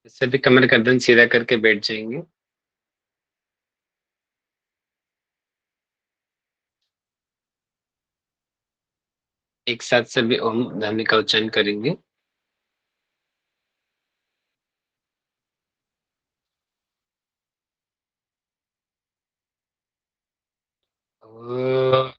सभी कमर गर्दन सीधा करके बैठ जाएंगे। एक साथ सभी ओम ध्वनि का उच्चारण करेंगे। ओ,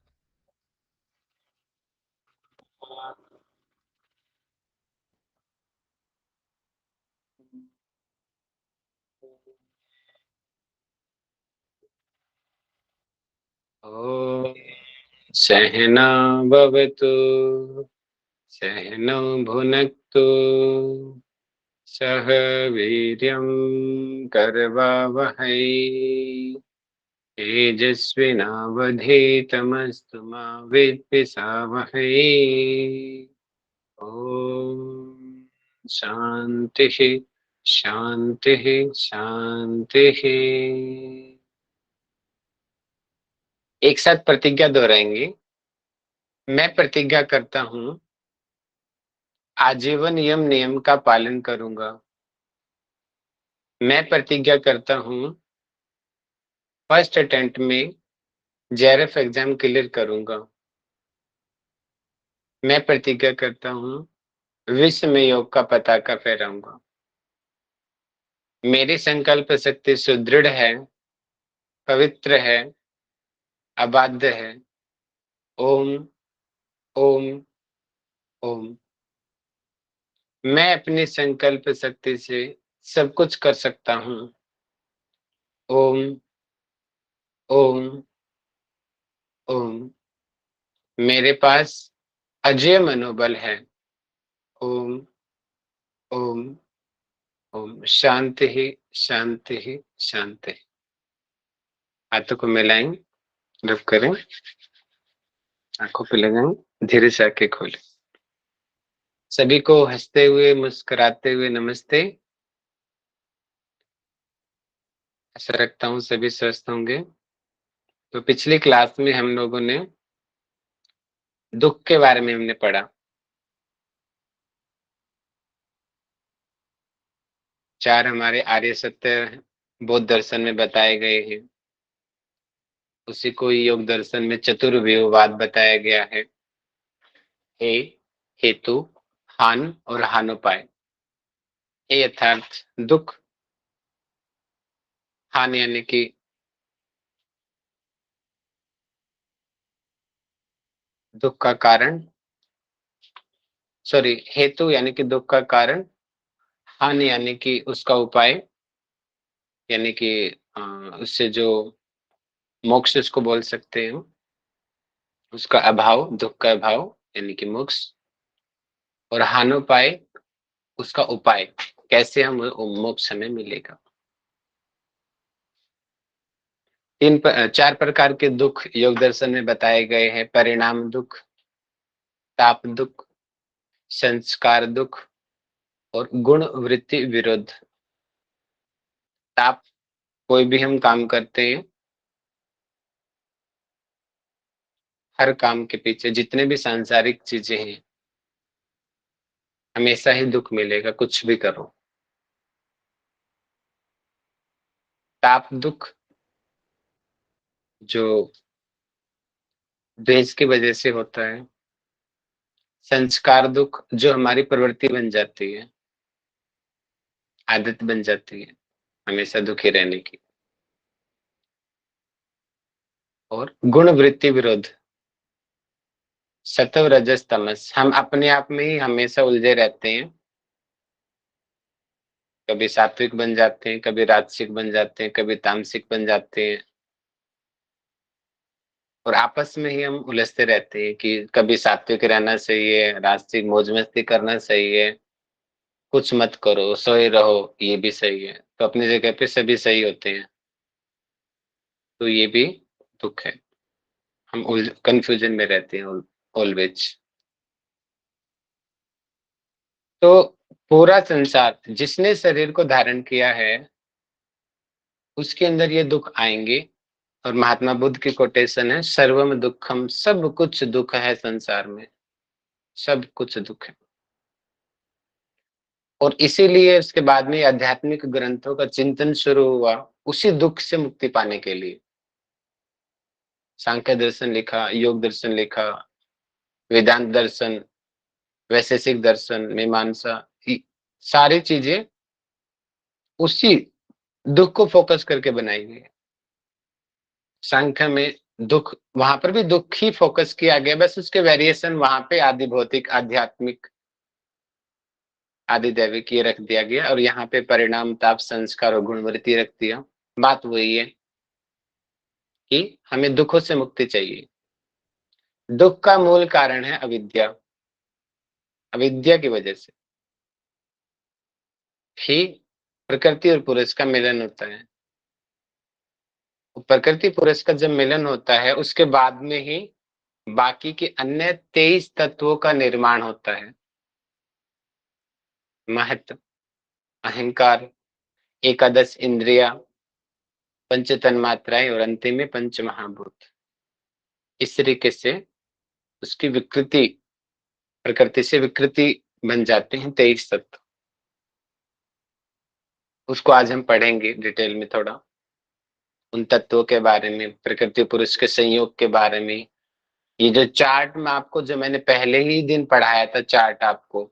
ओ, सहना भवतु, सहनौ भुनक्तु, सह वीर्यं करवावहै, तेजस्विनावधीतमस्तु मा विद्विषावहै। ओम शांति, शांति, शांति। एक साथ प्रतिज्ञा दोहराएंगे। मैं प्रतिज्ञा करता हूं आजीवन यम नियम का पालन करूंगा। मैं प्रतिज्ञा करता हूं फर्स्ट अटेम्प्ट में जेआरएफ एग्जाम क्लियर करूंगा। मैं प्रतिज्ञा करता हूं विश्व में योग का पताका फहराऊंगा। मेरी संकल्प शक्ति सुदृढ़ है, पवित्र है, अबाध्य है। ओम, ओम, ओम। मैं अपनी संकल्प शक्ति से सब कुछ कर सकता हूँ। ओम, ओम, ओम। मेरे पास अजय मनोबल है। ओम, ओम, ओम। शांति ही, शांति ही, शांति। हाथों को मिलाएं, रब करें, आंखों पे लगाएं, धीरे से आंखें खोलें। सभी को हंसते हुए मुस्कुराते हुए नमस्ते। आशा रखता हूँ सभी स्वस्थ होंगे। तो पिछली क्लास में हम लोगों ने दुख के बारे में हमने पढ़ा। चार हमारे आर्य सत्य बौद्ध दर्शन में बताए गए हैं। उसी को योग दर्शन में चतुर्व्यूहवाद बताया गया है। हे, हेतु, हान और हानोपाय। हे यथार्थ दुख, हान यानी कि दुख का कारण, सॉरी, हेतु यानी कि दुख का कारण, हान यानी कि उसका उपाय, यानी कि उससे जो मोक्ष उसको बोल सकते हैं, उसका अभाव, दुख का अभाव यानी कि मोक्ष। और हानोपाय उसका उपाय, कैसे हम मोक्ष हमें मिलेगा। चार प्रकार के दुख योग दर्शन में बताए गए हैं। परिणाम दुख, ताप दुख, संस्कार दुख और गुण वृत्ति विरोध। ताप, कोई भी हम काम करते हैं, हर काम के पीछे जितने भी सांसारिक चीजें हैं, हमेशा ही दुख मिलेगा, कुछ भी करो। ताप दुख जो द्वेष की वजह से होता है। संस्कार दुख जो हमारी प्रवृत्ति बन जाती है, आदत बन जाती है हमेशा दुखी रहने की। और गुण वृत्ति विरोध, सत्व रजस तमस, हम अपने आप में ही हमेशा उलझे रहते हैं। कभी सात्विक बन जाते हैं, कभी राजसिक बन जाते हैं, कभी तामसिक बन जाते हैं। और आपस में ही हम उलझते रहते हैं कि कभी सात्विक रहना सही है, राजसिक मौज मस्ती करना सही है, कुछ मत करो, सोए रहो, ये भी सही है। तो अपनी जगह पे सभी सही होते हैं, तो ये भी दुख है। हम कंफ्यूजन में रहते हैं ऑलवेज। तो पूरा संसार जिसने शरीर को धारण किया है, उसके अंदर ये दुख आएंगे। और महात्मा बुद्ध की कोटेशन है, सर्वम दुखम, सब कुछ दुख है संसार में, सब कुछ दुख है। और इसीलिए उसके बाद में आध्यात्मिक ग्रंथों का चिंतन शुरू हुआ, उसी दुख से मुक्ति पाने के लिए। सांख्य दर्शन लिखा, योग दर्शन लिखा, वेदांत दर्शन, वैशेषिक दर्शन, मीमांसा, सारी चीजें उसी दुख को फोकस करके बनाई गई है। सांख्य में दुख, वहां पर भी दुख ही फोकस किया गया, बस उसके वेरिएशन वहां पे आदि भौतिक, आध्यात्मिक, आदि दैविक ये रख दिया गया, और यहाँ पे परिणाम, ताप, संस्कार और गुणवृत्ति रख दिया। बात वही है कि हमें दुखों से मुक्ति चाहिए। दुख का मूल कारण है अविद्या। अविद्या की वजह से ही प्रकृति और पुरुष का मिलन होता है। प्रकृति पुरुष का जब मिलन होता है, उसके बाद में ही बाकी के अन्य 23 तत्वों का निर्माण होता है। महत्व, अहंकार, एकादश इंद्रिया, पंच तन्मात्राएं और अंतिम में पंच महाभूत। इस तरीके से उसकी विकृति, प्रकृति से विकृति बन जाते हैं 23 तत्व। उसको आज हम पढ़ेंगे डिटेल में थोड़ा, उन तत्वों के बारे में, प्रकृति पुरुष के संयोग के बारे में। ये जो चार्ट में आपको, जो मैंने पहले ही दिन पढ़ाया था चार्ट आपको,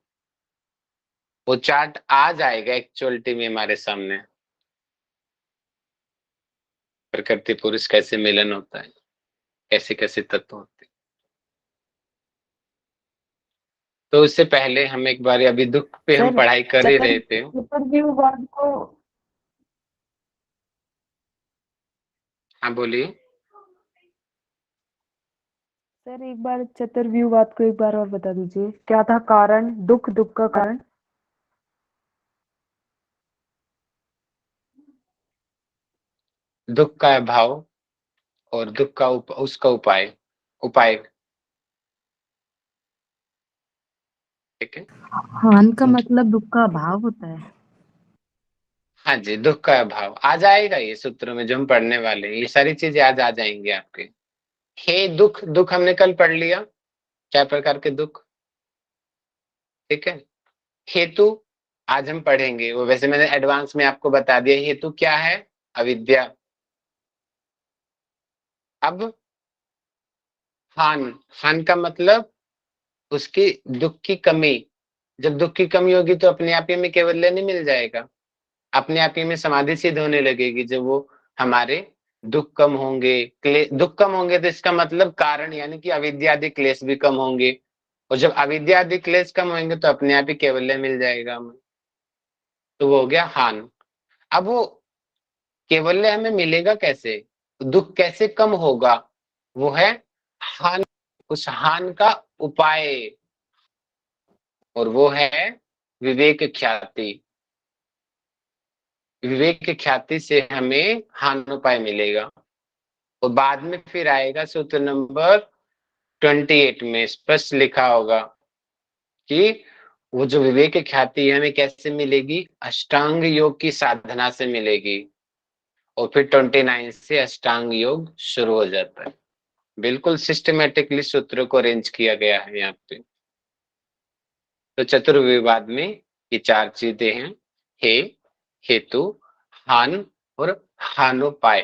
वो चार्ट आ जाएगा एक्चुअलिटी में हमारे सामने। प्रकृति पुरुष कैसे मिलन होता है, कैसे कैसे तत्व होते हैं। तो उससे पहले हम एक बार, अभी दुख पे हम सर पढ़ाई कर ही रहे थे। चतुर्व्यूहवाद को हाँ बोलिए। सर एक बार चतुर्व्यूहवाद को एक बार और बता दीजिए, क्या था कारण? दुख, दुख का कारण? दुख का अभाव और दुख का उसका उपाय। उपाय, ठीक है। हान का मतलब दुख का अभाव होता है। हाँ जी, दुख का अभाव आ जाएगा ये सूत्रों में जो हम पढ़ने वाले हैं, ये सारी चीजें आज आ जाएंगी आपके। हे दुख, दुख हमने कल पढ़ लिया, 4 प्रकार के दुख, ठीक है। हेतु आज हम पढ़ेंगे, वो वैसे मैंने एडवांस में आपको बता दिया। हेतु क्या है? अविद्या। अब हान, हान का मतलब उसकी दुख की कमी। जब दुख की कमी होगी तो अपने आप ही में कैवल्य नहीं मिल जाएगा, अपने आप ही में समाधि सिद्ध होने लगेगी। जब वो हमारे दुख कम होंगे, दुख कम होंगे, तो इसका मतलब कारण यानी कि अविद्या आदि क्लेश भी कम होंगे, और जब अविद्या आदि क्लेश कम होंगे तो अपने आप ही कैवल्य मिल जाएगा हमें। तो वो हो गया हान। अब वो कैवल्य हमें मिलेगा कैसे, दुख कैसे कम होगा, वो है हान। उस हान का उपाय, और वो है विवेक ख्याति। विवेक ख्याति से हमें हान उपाय मिलेगा। और बाद में फिर आएगा सूत्र नंबर 28 में स्पष्ट लिखा होगा कि वो जो विवेक ख्याति है हमें कैसे मिलेगी, अष्टांग योग की साधना से मिलेगी। और फिर 29 से अष्टांग योग शुरू हो जाता है। बिल्कुल सिस्टमेटिकली सूत्रों को अरेंज किया गया है यहाँ पे। तो चतुर्विवाद में ये 4 चीजें हैं, हे, हेतु, हान और हानोपाय।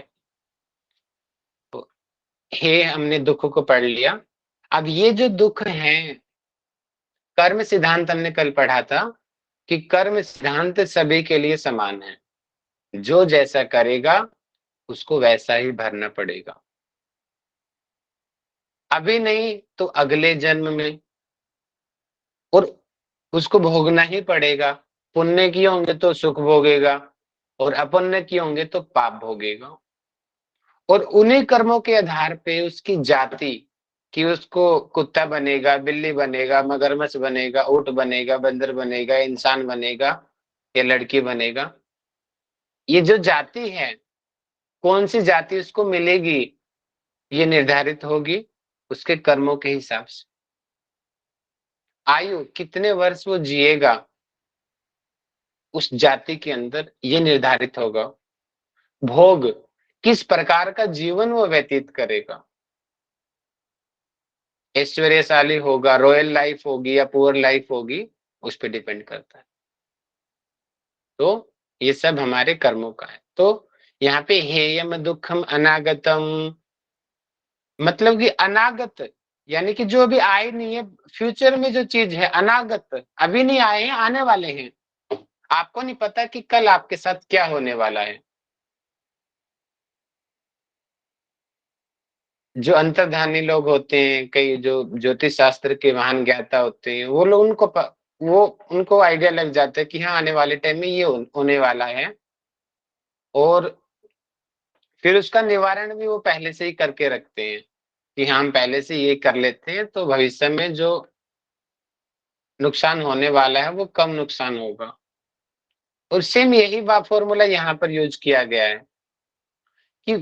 तो हे हमने दुख को पढ़ लिया। अब ये जो दुख है, कर्म सिद्धांत हमने कल पढ़ा था कि कर्म सिद्धांत सभी के लिए समान है। जो जैसा करेगा उसको वैसा ही भरना पड़ेगा। अभी नहीं तो अगले जन्म में, और उसको भोगना ही पड़ेगा। पुण्य किए होंगे तो सुख भोगेगा, और अपुण्य किए होंगे तो पाप भोगेगा। और उन्हीं कर्मों के आधार पे उसकी जाति, कि उसको कुत्ता बनेगा, बिल्ली बनेगा, मगरमच्छ बनेगा, ऊंट बनेगा, बंदर बनेगा, इंसान बनेगा या लड़की बनेगा, ये जो जाति है, कौन सी जाति उसको मिलेगी, ये निर्धारित होगी उसके कर्मों के हिसाब से। आयु कितने वर्ष वो जिएगा उस जाति के अंदर, ये निर्धारित होगा। भोग, किस प्रकार का जीवन वो व्यतीत करेगा, ऐश्वर्यशाली होगा, रॉयल लाइफ होगी या पुअर लाइफ होगी, उस पर डिपेंड करता है। तो ये सब हमारे कर्मों का है। तो यहाँ पे हेयम दुखम अनागतम, मतलब कि अनागत यानी कि जो अभी आए नहीं है, फ्यूचर में जो चीज है, अनागत अभी नहीं आए हैं, आने वाले हैं। आपको नहीं पता कि कल आपके साथ क्या होने वाला है। जो अंतर्ध्यानी लोग होते हैं, कई जो ज्योतिष शास्त्र के महान ज्ञाता होते हैं, वो लोग वो उनको आइडिया लग जाता है कि हाँ आने वाले टाइम में ये होने वाला है, और फिर उसका निवारण भी वो पहले से ही करके रखते हैं कि हाँ, हम पहले से ये कर लेते हैं तो भविष्य में जो नुकसान होने वाला है वो कम नुकसान होगा। और सेम यही फॉर्मूला यहाँ पर यूज किया गया है कि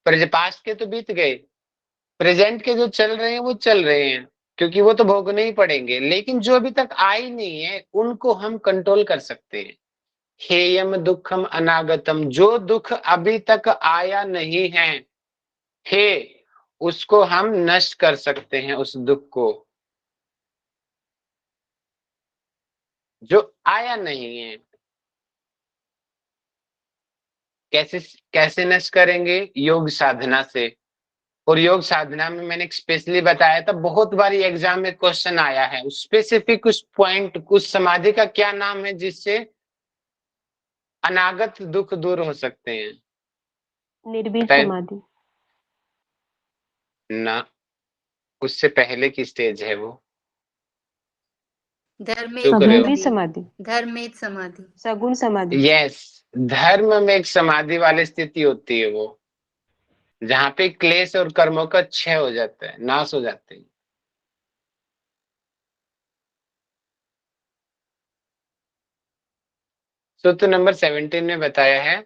पास्ट के तो बीत गए, प्रेजेंट के जो चल रहे हैं वो चल रहे हैं, क्योंकि वो तो भोगने ही पड़ेंगे, लेकिन जो अभी तक आए नहीं है उनको हम कंट्रोल कर सकते हैं। हेयम दुखम अनागतम, जो दुख अभी तक आया नहीं है, हे, उसको हम नष्ट कर सकते हैं, उस दुख को जो आया नहीं है। कैसे कैसे नष्ट करेंगे? योग साधना से। और योग साधना में मैंने स्पेशली बताया था, बहुत बार एग्जाम में क्वेश्चन आया है, उस स्पेसिफिक उस पॉइंट, उस समाधि का क्या नाम है जिससे अनागत दुख दूर हो सकते हैं? निर्भीक बताए समाधि। ना, उससे पहले की स्टेज है वो। धर्मेद चुप रहे हो। सगुण समाधि, समाधि, धर्मेद समाधि, सगुण समाधि। यस, धर्म में एक समाधि वाली स्थिति होती है वो, जहां पे क्लेश और कर्मों का क्षय हो जाता है, नाश हो जाते हैं। सूत्र नंबर 17 में बताया है,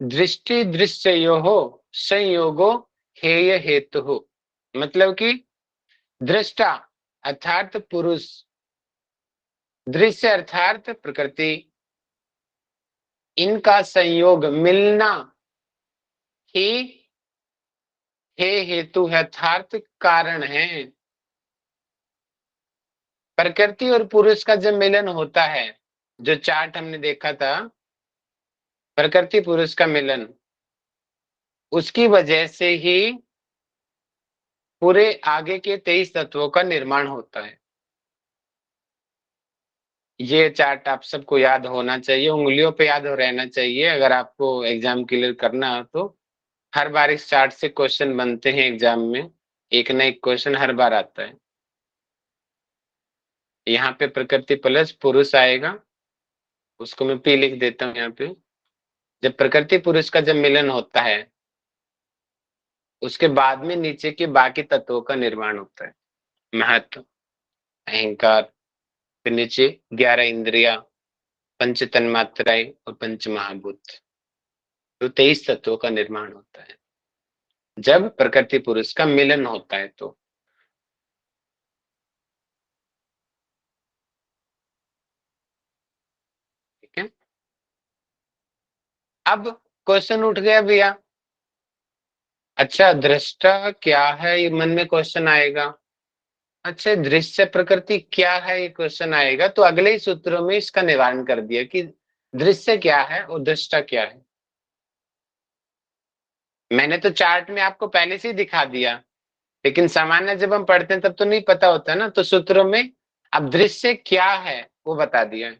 दृष्टि दृश्यो संयोगो हेय हेतु, मतलब कि दृष्टा अर्थात पुरुष, दृश्य अर्थात प्रकृति, इनका संयोग मिलना ही हे हेतु है, अर्थात कारण है। प्रकृति और पुरुष का जब मिलन होता है, जो चार्ट हमने देखा था, प्रकृति पुरुष का मिलन, उसकी वजह से ही पूरे आगे के 23 तत्वों का निर्माण होता है। ये चार्ट आप सबको याद होना चाहिए, उंगलियों पे याद हो रहना चाहिए, अगर आपको एग्जाम क्लियर करना हो तो। हर बार इस चार्ट से क्वेश्चन बनते हैं एग्जाम में, एक ना एक क्वेश्चन हर बार आता है। यहाँ पे प्रकृति प्लस पुरुष आएगा, उसको मैं पी लिख देता हूँ यहाँ पे। जब प्रकृति पुरुष का जब मिलन होता है, उसके बाद में नीचे के बाकी तत्वों का निर्माण होता है। महत्व, अहंकार, फिर नीचे 11 इंद्रिया, पंच तन्मात्राएं और पंच महाभूत, तो 23 तत्वों का निर्माण होता है जब प्रकृति पुरुष का मिलन होता है। तो ठीक है। अब क्वेश्चन उठ गया भैया, अच्छा दृष्टा क्या है, ये मन में क्वेश्चन आएगा। अच्छा दृश्य प्रकृति क्या है, ये क्वेश्चन आएगा। तो अगले ही सूत्रों में इसका निवारण कर दिया कि दृश्य क्या है और दृष्टा क्या है। मैंने तो चार्ट में आपको पहले से ही दिखा दिया, लेकिन सामान्य जब हम पढ़ते हैं तब तो नहीं पता होता ना, तो सूत्रों में अब दृश्य क्या है वो बता दिया है,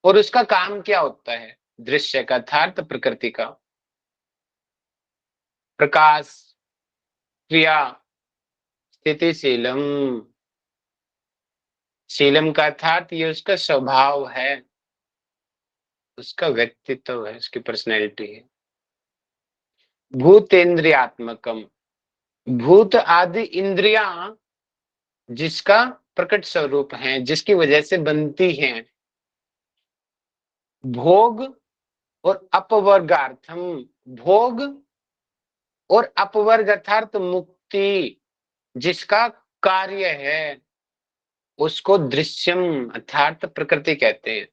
और उसका काम क्या होता है। दृश्य का अर्थात प्रकृति का, प्रकाश, क्रिया, स्थितिशीलम, शीलम का अर्थात ये उसका स्वभाव है, उसका व्यक्तित्व है, उसकी पर्सनैलिटी है। भूतेन्द्रियात्मकम, भूत आदि इंद्रिया जिसका प्रकट स्वरूप है, जिसकी वजह से बनती हैं। भोग और अपवर्गार्थम, भोग और अपवर्ग अर्थात मुक्ति जिसका कार्य है, उसको दृश्यम अर्थात प्रकृति कहते हैं।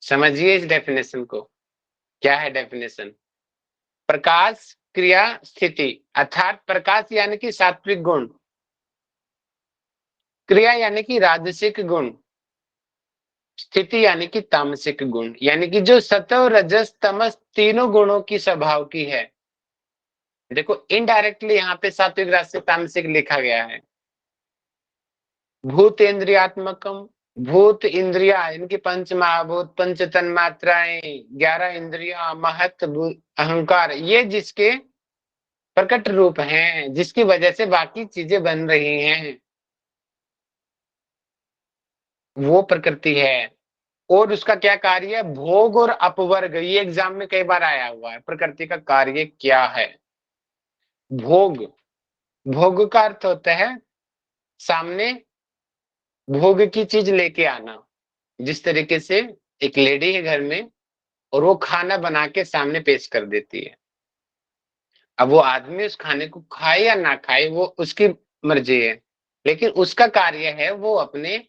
समझिए इस डेफिनेशन को। क्या है डेफिनेशन? प्रकाश, क्रिया, स्थिति, अर्थात प्रकाश यानी कि सात्विक गुण, क्रिया यानी कि राजसिक गुण, स्थिति यानी कि तामसिक गुण, यानी कि जो सत्व रजस तमस तीनों गुणों की स्वभाव की है। देखो इनडायरेक्टली यहाँ पे सात्विक राजसिक तामसिक लिखा गया है। भूतेन्द्रियात्मकम, भूत इंद्रिया इनकी पंच महाभूत, पंच तन्मात्राएं, 11 इंद्रिया, महत अहंकार, ये जिसके प्रकट रूप हैं, जिसकी वजह से बाकी चीजें बन रही हैं, वो प्रकृति है। और उसका क्या कार्य है? भोग और अपवर्ग। ये एग्जाम में कई बार आया हुआ है। प्रकृति का कार्य क्या है? भोग। भोग का अर्थ होता है सामने भोग की चीज लेके आना। जिस तरीके से एक लेडी है घर में और वो खाना बना के सामने पेश कर देती है। अब वो आदमी उस खाने को खाए या ना खाए वो उसकी मर्जी है, लेकिन उसका कार्य है वो अपने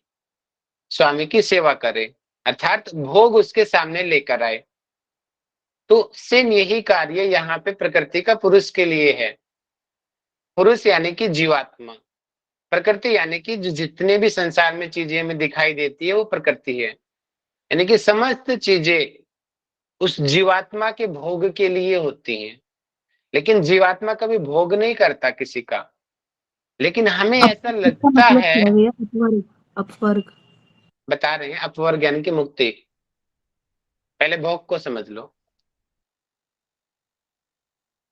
स्वामी की सेवा करे, अर्थात भोग उसके सामने लेकर आए। तो सेम यही कार्य यहाँ पे प्रकृति का पुरुष के लिए है। पुरुष यानी कि जीवात्मा, प्रकृति यानी कि जो जितने भी संसार में चीजें हमें दिखाई देती है वो प्रकृति है। यानी कि समस्त चीजें उस जीवात्मा के भोग के लिए होती हैं, लेकिन जीवात्मा कभी भोग नहीं करता किसी का। लेकिन हमें ऐसा इसका लगता मतलब है, क्या है भैया? अपवर्ग, अपवर्ग। बता रहे हैं अपवर्ग यानी कि मुक्ति। पहले भोग को समझ लो।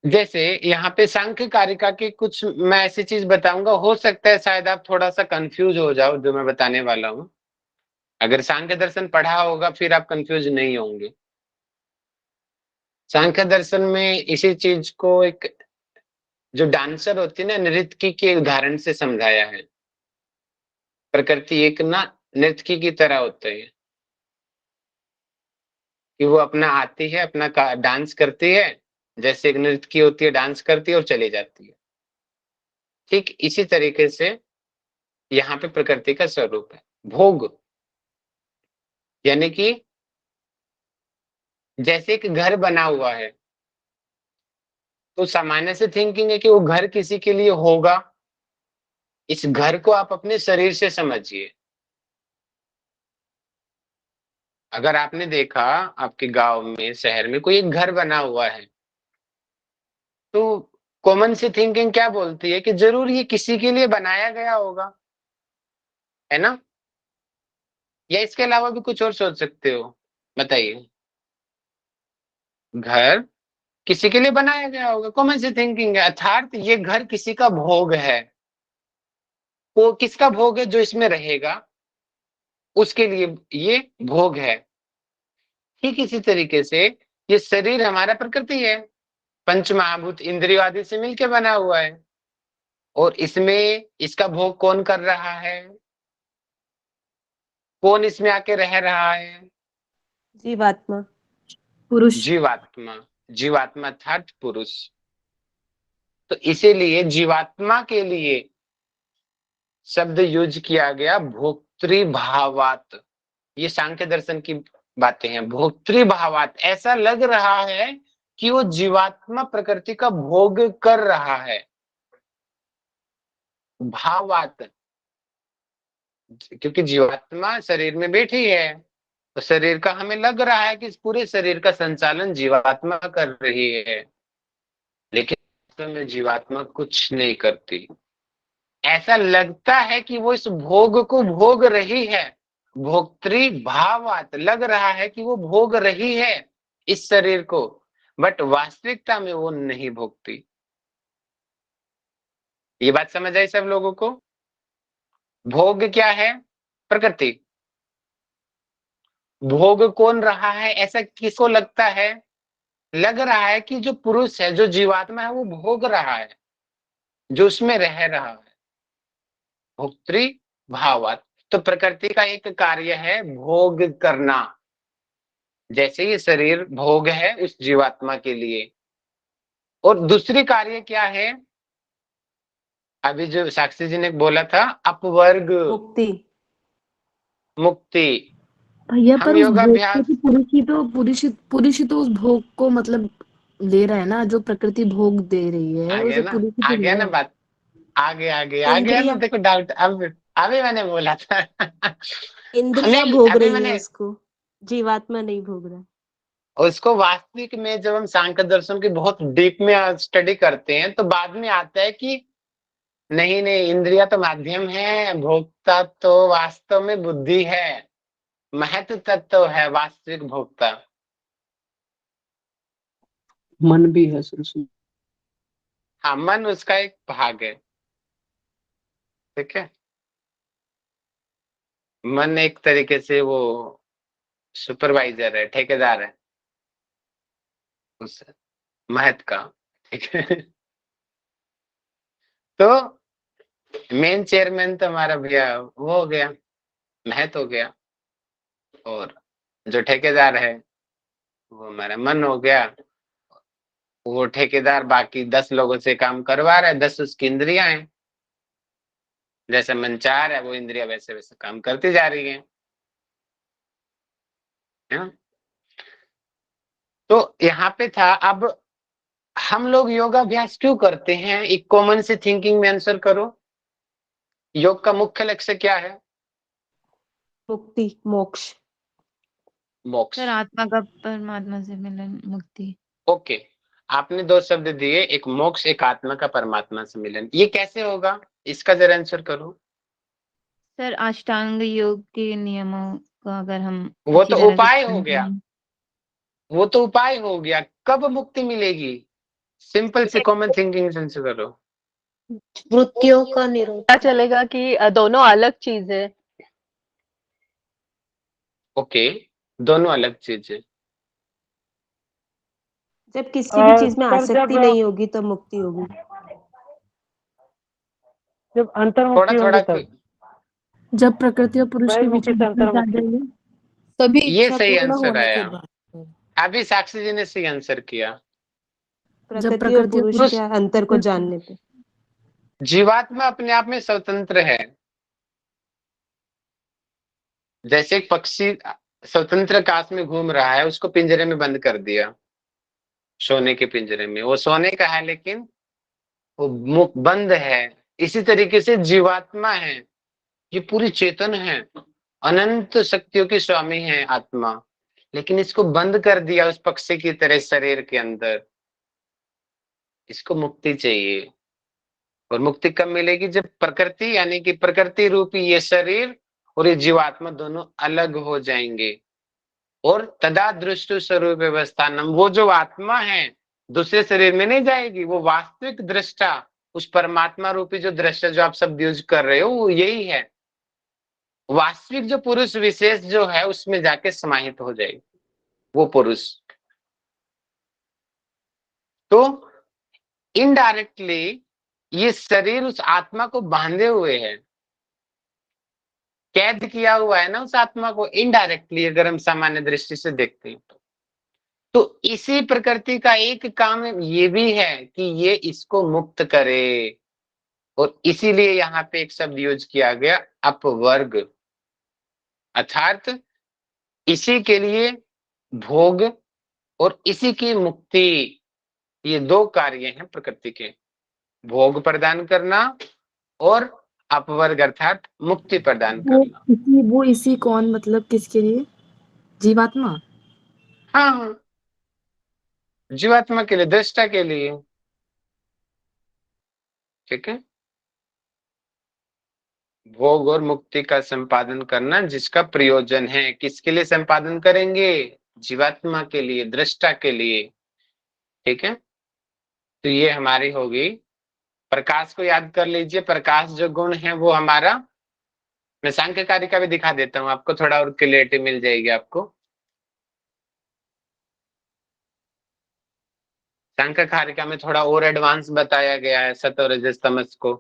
जैसे यहाँ पे सांख्य कारिका के कुछ मैं ऐसी चीज बताऊंगा, हो सकता है शायद आप थोड़ा सा कंफ्यूज हो जाओ जो मैं बताने वाला हूँ। अगर सांख्य दर्शन पढ़ा होगा फिर आप कंफ्यूज नहीं होंगे। सांख्य दर्शन में इसी चीज को एक जो डांसर होती है ना, नृत्यकी के उदाहरण से समझाया है। प्रकृति एक ना नर्तकी की तरह होता है कि वो अपना आती है, अपना डांस करती है, जैसे एक नर्तकी होती है डांस करती है और चली जाती है। ठीक इसी तरीके से यहाँ पे प्रकृति का स्वरूप है भोग। यानी कि जैसे एक घर बना हुआ है तो सामान्य से थिंकिंग है कि वो घर किसी के लिए होगा। इस घर को आप अपने शरीर से समझिए। अगर आपने देखा आपके गांव में शहर में कोई एक घर बना हुआ है तो कॉमन सी थिंकिंग क्या बोलती है कि जरूर ये किसी के लिए बनाया गया होगा, है ना? या इसके अलावा भी कुछ और सोच सकते हो? बताइए। घर किसी के लिए बनाया गया होगा, कॉमन सी थिंकिंग है, अर्थात ये घर किसी का भोग है। वो किसका भोग है? जो इसमें रहेगा उसके लिए ये भोग है। ठीक इसी तरीके से ये शरीर हमारा प्रकृति है, पंच महाभूत इंद्रियों आदि से मिलकर बना हुआ है। और इसमें इसका भोग कौन कर रहा है? कौन इसमें आके रह रहा है? जीवात्मा, पुरुष। जीवात्मा। जीवात्मा अर्थात पुरुष। तो इसीलिए जीवात्मा के लिए शब्द यूज किया गया भोक्तृभावात। ये सांख्य दर्शन की बातें हैं। भोक्तृभावात ऐसा लग रहा है कि वो जीवात्मा प्रकृति का भोग कर रहा है। भावात क्योंकि जीवात्मा शरीर में बैठी है तो शरीर का हमें लग रहा है कि इस पूरे शरीर का संचालन जीवात्मा कर रही है, लेकिन वास्तव में जीवात्मा कुछ नहीं करती। ऐसा लगता है कि वो इस भोग को भोग रही है। भोक्तृ भावात लग रहा है कि वो भोग रही है इस शरीर को, बट वास्तविकता में वो नहीं भोगती। ये बात समझ आई सब लोगों को? भोग क्या है? प्रकृति। भोग कौन रहा है? ऐसा किसको लगता है? लग रहा है कि जो पुरुष है, जो जीवात्मा है, वो भोग रहा है, जो उसमें रह रहा है। भोक्तृ भावात। तो प्रकृति का एक कार्य है भोग करना। जैसे ये शरीर भोग है उस जीवात्मा के लिए। और दूसरी कार्य क्या है? अभी जो साक्षी जी ने बोला था अपवर्ग, मुक्ति। मुक्ति। भैया हम पर उस भोग को योगाभ्यास, तो पुरुष ही तो उस भोग को मतलब ले रहा है ना, जो प्रकृति भोग दे रही है आ वो गया सब ना, पुरुष ही आ तो ले गया रहा ना है। बात। आ गया ना, इंद्रिया। देखो डाउट अब। अभी मैंने बोला था इंद्रियां नहीं, भोग अभी रही है मैंने उसको, जीवात्मा नहीं भोग रहा। उसको वास्तविक में जब हम सांख्य दर्शन की बहुत डीप में स्टडी करते हैं तो बाद में आता है कि नहीं नहीं, इंद्रिया तो माध्यम है, भोक्ता तो वास्तव में बुद्धि है, महत्व तत्व है वास्तविक भोक्ता। मन भी है सर उसमें। हाँ, मन उसका एक भाग है। ठीक है, मन एक तरीके से वो सुपरवाइजर है, ठेकेदार है उस महत्व का। ठीक है। तो मेन चेयरमैन तो हमारा भैया वो हो गया, महत्व हो गया, और जो ठेकेदार है वो हमारा मन हो गया। वो ठेकेदार बाकी 10 लोगों से काम करवा रहा है, 10 उसकी इंद्रियां हैं। जैसे मन चाह रहा है वो इंद्रिया वैसे वैसे काम करती जा रही है ना? तो यहाँ पे था। अब हम लोग योगाभ्यास क्यों करते हैं, एक कॉमन सी थिंकिंग में आंसर करो। योग का मुख्य लक्ष्य क्या है? मुक्ति, मोक्ष। मोक्ष। सर आत्मा का परमात्मा से मिलन, मुक्ति। ओके, आपने 2 शब्द दिए, एक मोक्ष, एक आत्मा का परमात्मा से मिलन। ये कैसे होगा, इसका जरा आंसर करो। सर अष्टांग योग के नियमों का अगर हम वो अच्छी तो तरह से उपाय हो पालन गया, करें। वो तो उपाय हो गया। कब मुक्ति मिलेगी? सिंपल से कॉमन थिंकिंग से आंसर करो। वृत्तियों का निरोध। पता चलेगा कि दोनों अलग चीज है। ओके, दोनों अलग चीज है। जब किसी भी चीज में सर आसक्ति नहीं होगी तो मुक्ति होगी। जब अंतर्मुक्ति थोड़ा होगी थोड़ा तब। जब प्रकृति और पुरुष के बीच बहिर्मुखी में से difference आ अंतर्मुखी। जाएगा, तभी ये इच्छा सही पूर्ण आंसर होने के आया। बाद। अभी साक्षी जी ने सही आंसर किया। प्रकृति और पुरुष पुरुष, के अंतर को जानने पे। जीवात्मा अपने आप में स्वतंत्र है। जैसे एक पक्षी स्वतंत्र आकाश में घूम रहा है, उसको पिंजरे में बंद कर दिया, सोने के पिंजरे में। वो सोने का है लेकिन वो मुख बंद है। इसी तरीके से जीवात्मा है, ये पूरी चेतन है, अनंत शक्तियों की स्वामी है आत्मा, लेकिन इसको बंद कर दिया उस पक्षी की तरह शरीर के अंदर। इसको मुक्ति चाहिए। और मुक्ति कब मिलेगी? जब प्रकृति यानी कि प्रकृति रूपी ये शरीर और ये जीवात्मा दोनों अलग हो जाएंगे। और तदा दृष्टु स्वरूप व्यवस्थानम, वो जो आत्मा है दूसरे शरीर में नहीं जाएगी, वो वास्तविक दृष्टा, उस परमात्मा रूपी जो दृष्टा जो आप शब्द यूज कर रहे हो वो यही है। वास्तविक जो पुरुष विशेष जो है उसमें जाके समाहित हो जाएगी वो पुरुष। तो इनडायरेक्टली ये शरीर उस आत्मा को बांधे हुए है, कैद किया हुआ है ना उस आत्मा को, इनडायरेक्टली अगर हम सामान्य दृष्टि से देखते हैं तो इसी प्रकृति का एक काम ये भी है कि ये इसको मुक्त करे। और इसीलिए यहाँ पे एक शब्द यूज किया गया, अपवर्ग, अर्थात इसी के लिए भोग और इसी की मुक्ति, ये 2 कार्य हैं प्रकृति के, भोग प्रदान करना और अपवर्ग अर्थात मुक्ति प्रदान करना। वो इसी कौन मतलब किसके लिए? जीवात्मा। हाँ हाँ, जीवात्मा के लिए, दृष्टा के लिए। ठीक है, भोग और मुक्ति का संपादन करना जिसका प्रयोजन है, किसके लिए संपादन करेंगे? जीवात्मा के लिए, दृष्टा के लिए। ठीक है, तो ये हमारी होगी। प्रकाश को याद कर लीजिए, प्रकाश जो गुण है वो हमारा, मैं सांख्यकारी का भी दिखा देता हूं आपको, थोड़ा और क्लियरिटी मिल जाएगी आपको। सांख्यकारिका में थोड़ा और एडवांस बताया गया है सत्व रजस तमस को।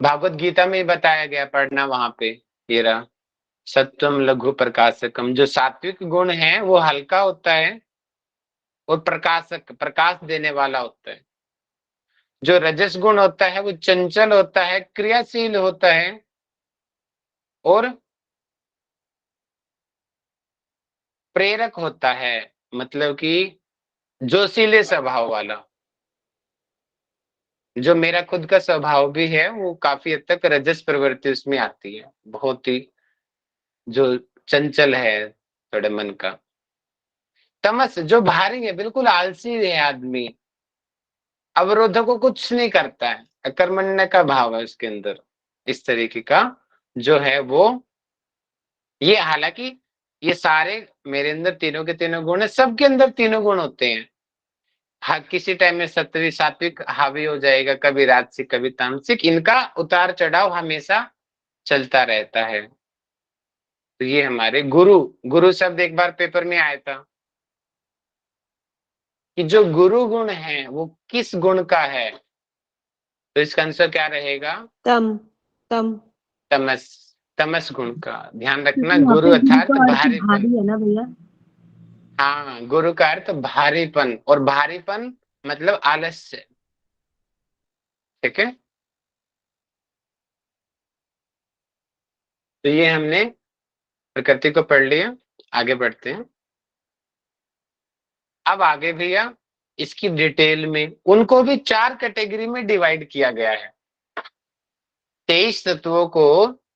भागवत गीता में ही बताया गया, पढ़ना वहां पे। ये रहा, सत्वम लघु प्रकाशकम। जो सात्विक गुण है वो हल्का होता है और प्रकाशक, प्रकाश देने वाला होता है। जो रजस गुण होता है वो चंचल होता है, क्रियाशील होता है और प्रेरक होता है, मतलब कि जोशीले स्वभाव वाला। जो मेरा खुद का स्वभाव भी है वो काफी हद तक रजस प्रवृत्ति उसमें आती है, बहुत ही जो चंचल है थोड़े मन का। तमस जो भारी है, बिल्कुल आलसी है आदमी, अवरोधों को कुछ नहीं करता है, अकर्मण्य का भाव है उसके अंदर, इस तरीके का जो है वो। ये हालांकि ये सारे मेरे अंदर तीनों के तीनों गुण है, सबके अंदर तीनों गुण होते हैं। हाँ, किसी टाइम में सत्विक सात्विक हावी हो जाएगा, कभी राजसिक कभी तामसिक, इनका उतार चढ़ाव हमेशा चलता रहता है। तो ये हमारे गुरु, गुरु शब्द एक बार पेपर में आया था कि जो गुरु गुण है वो किस गुण का है, तो इसका आंसर क्या रहेगा? तम तम तमस, तमस गुण का। ध्यान रखना, क्योंकि यहाँ गुरु पे गुरु अर्थात का अर्थ भारीपन। भारी है ना भैया। हाँ, गुरु का अर्थ भारीपन, और भारीपन मतलब आलस्य। ठीक है, तो ये हमने प्रकृति को पढ़ लिया, आगे बढ़ते हैं। अब आगे भैया इसकी डिटेल में उनको भी 4 कैटेगरी में डिवाइड किया गया है। 23 तत्वों को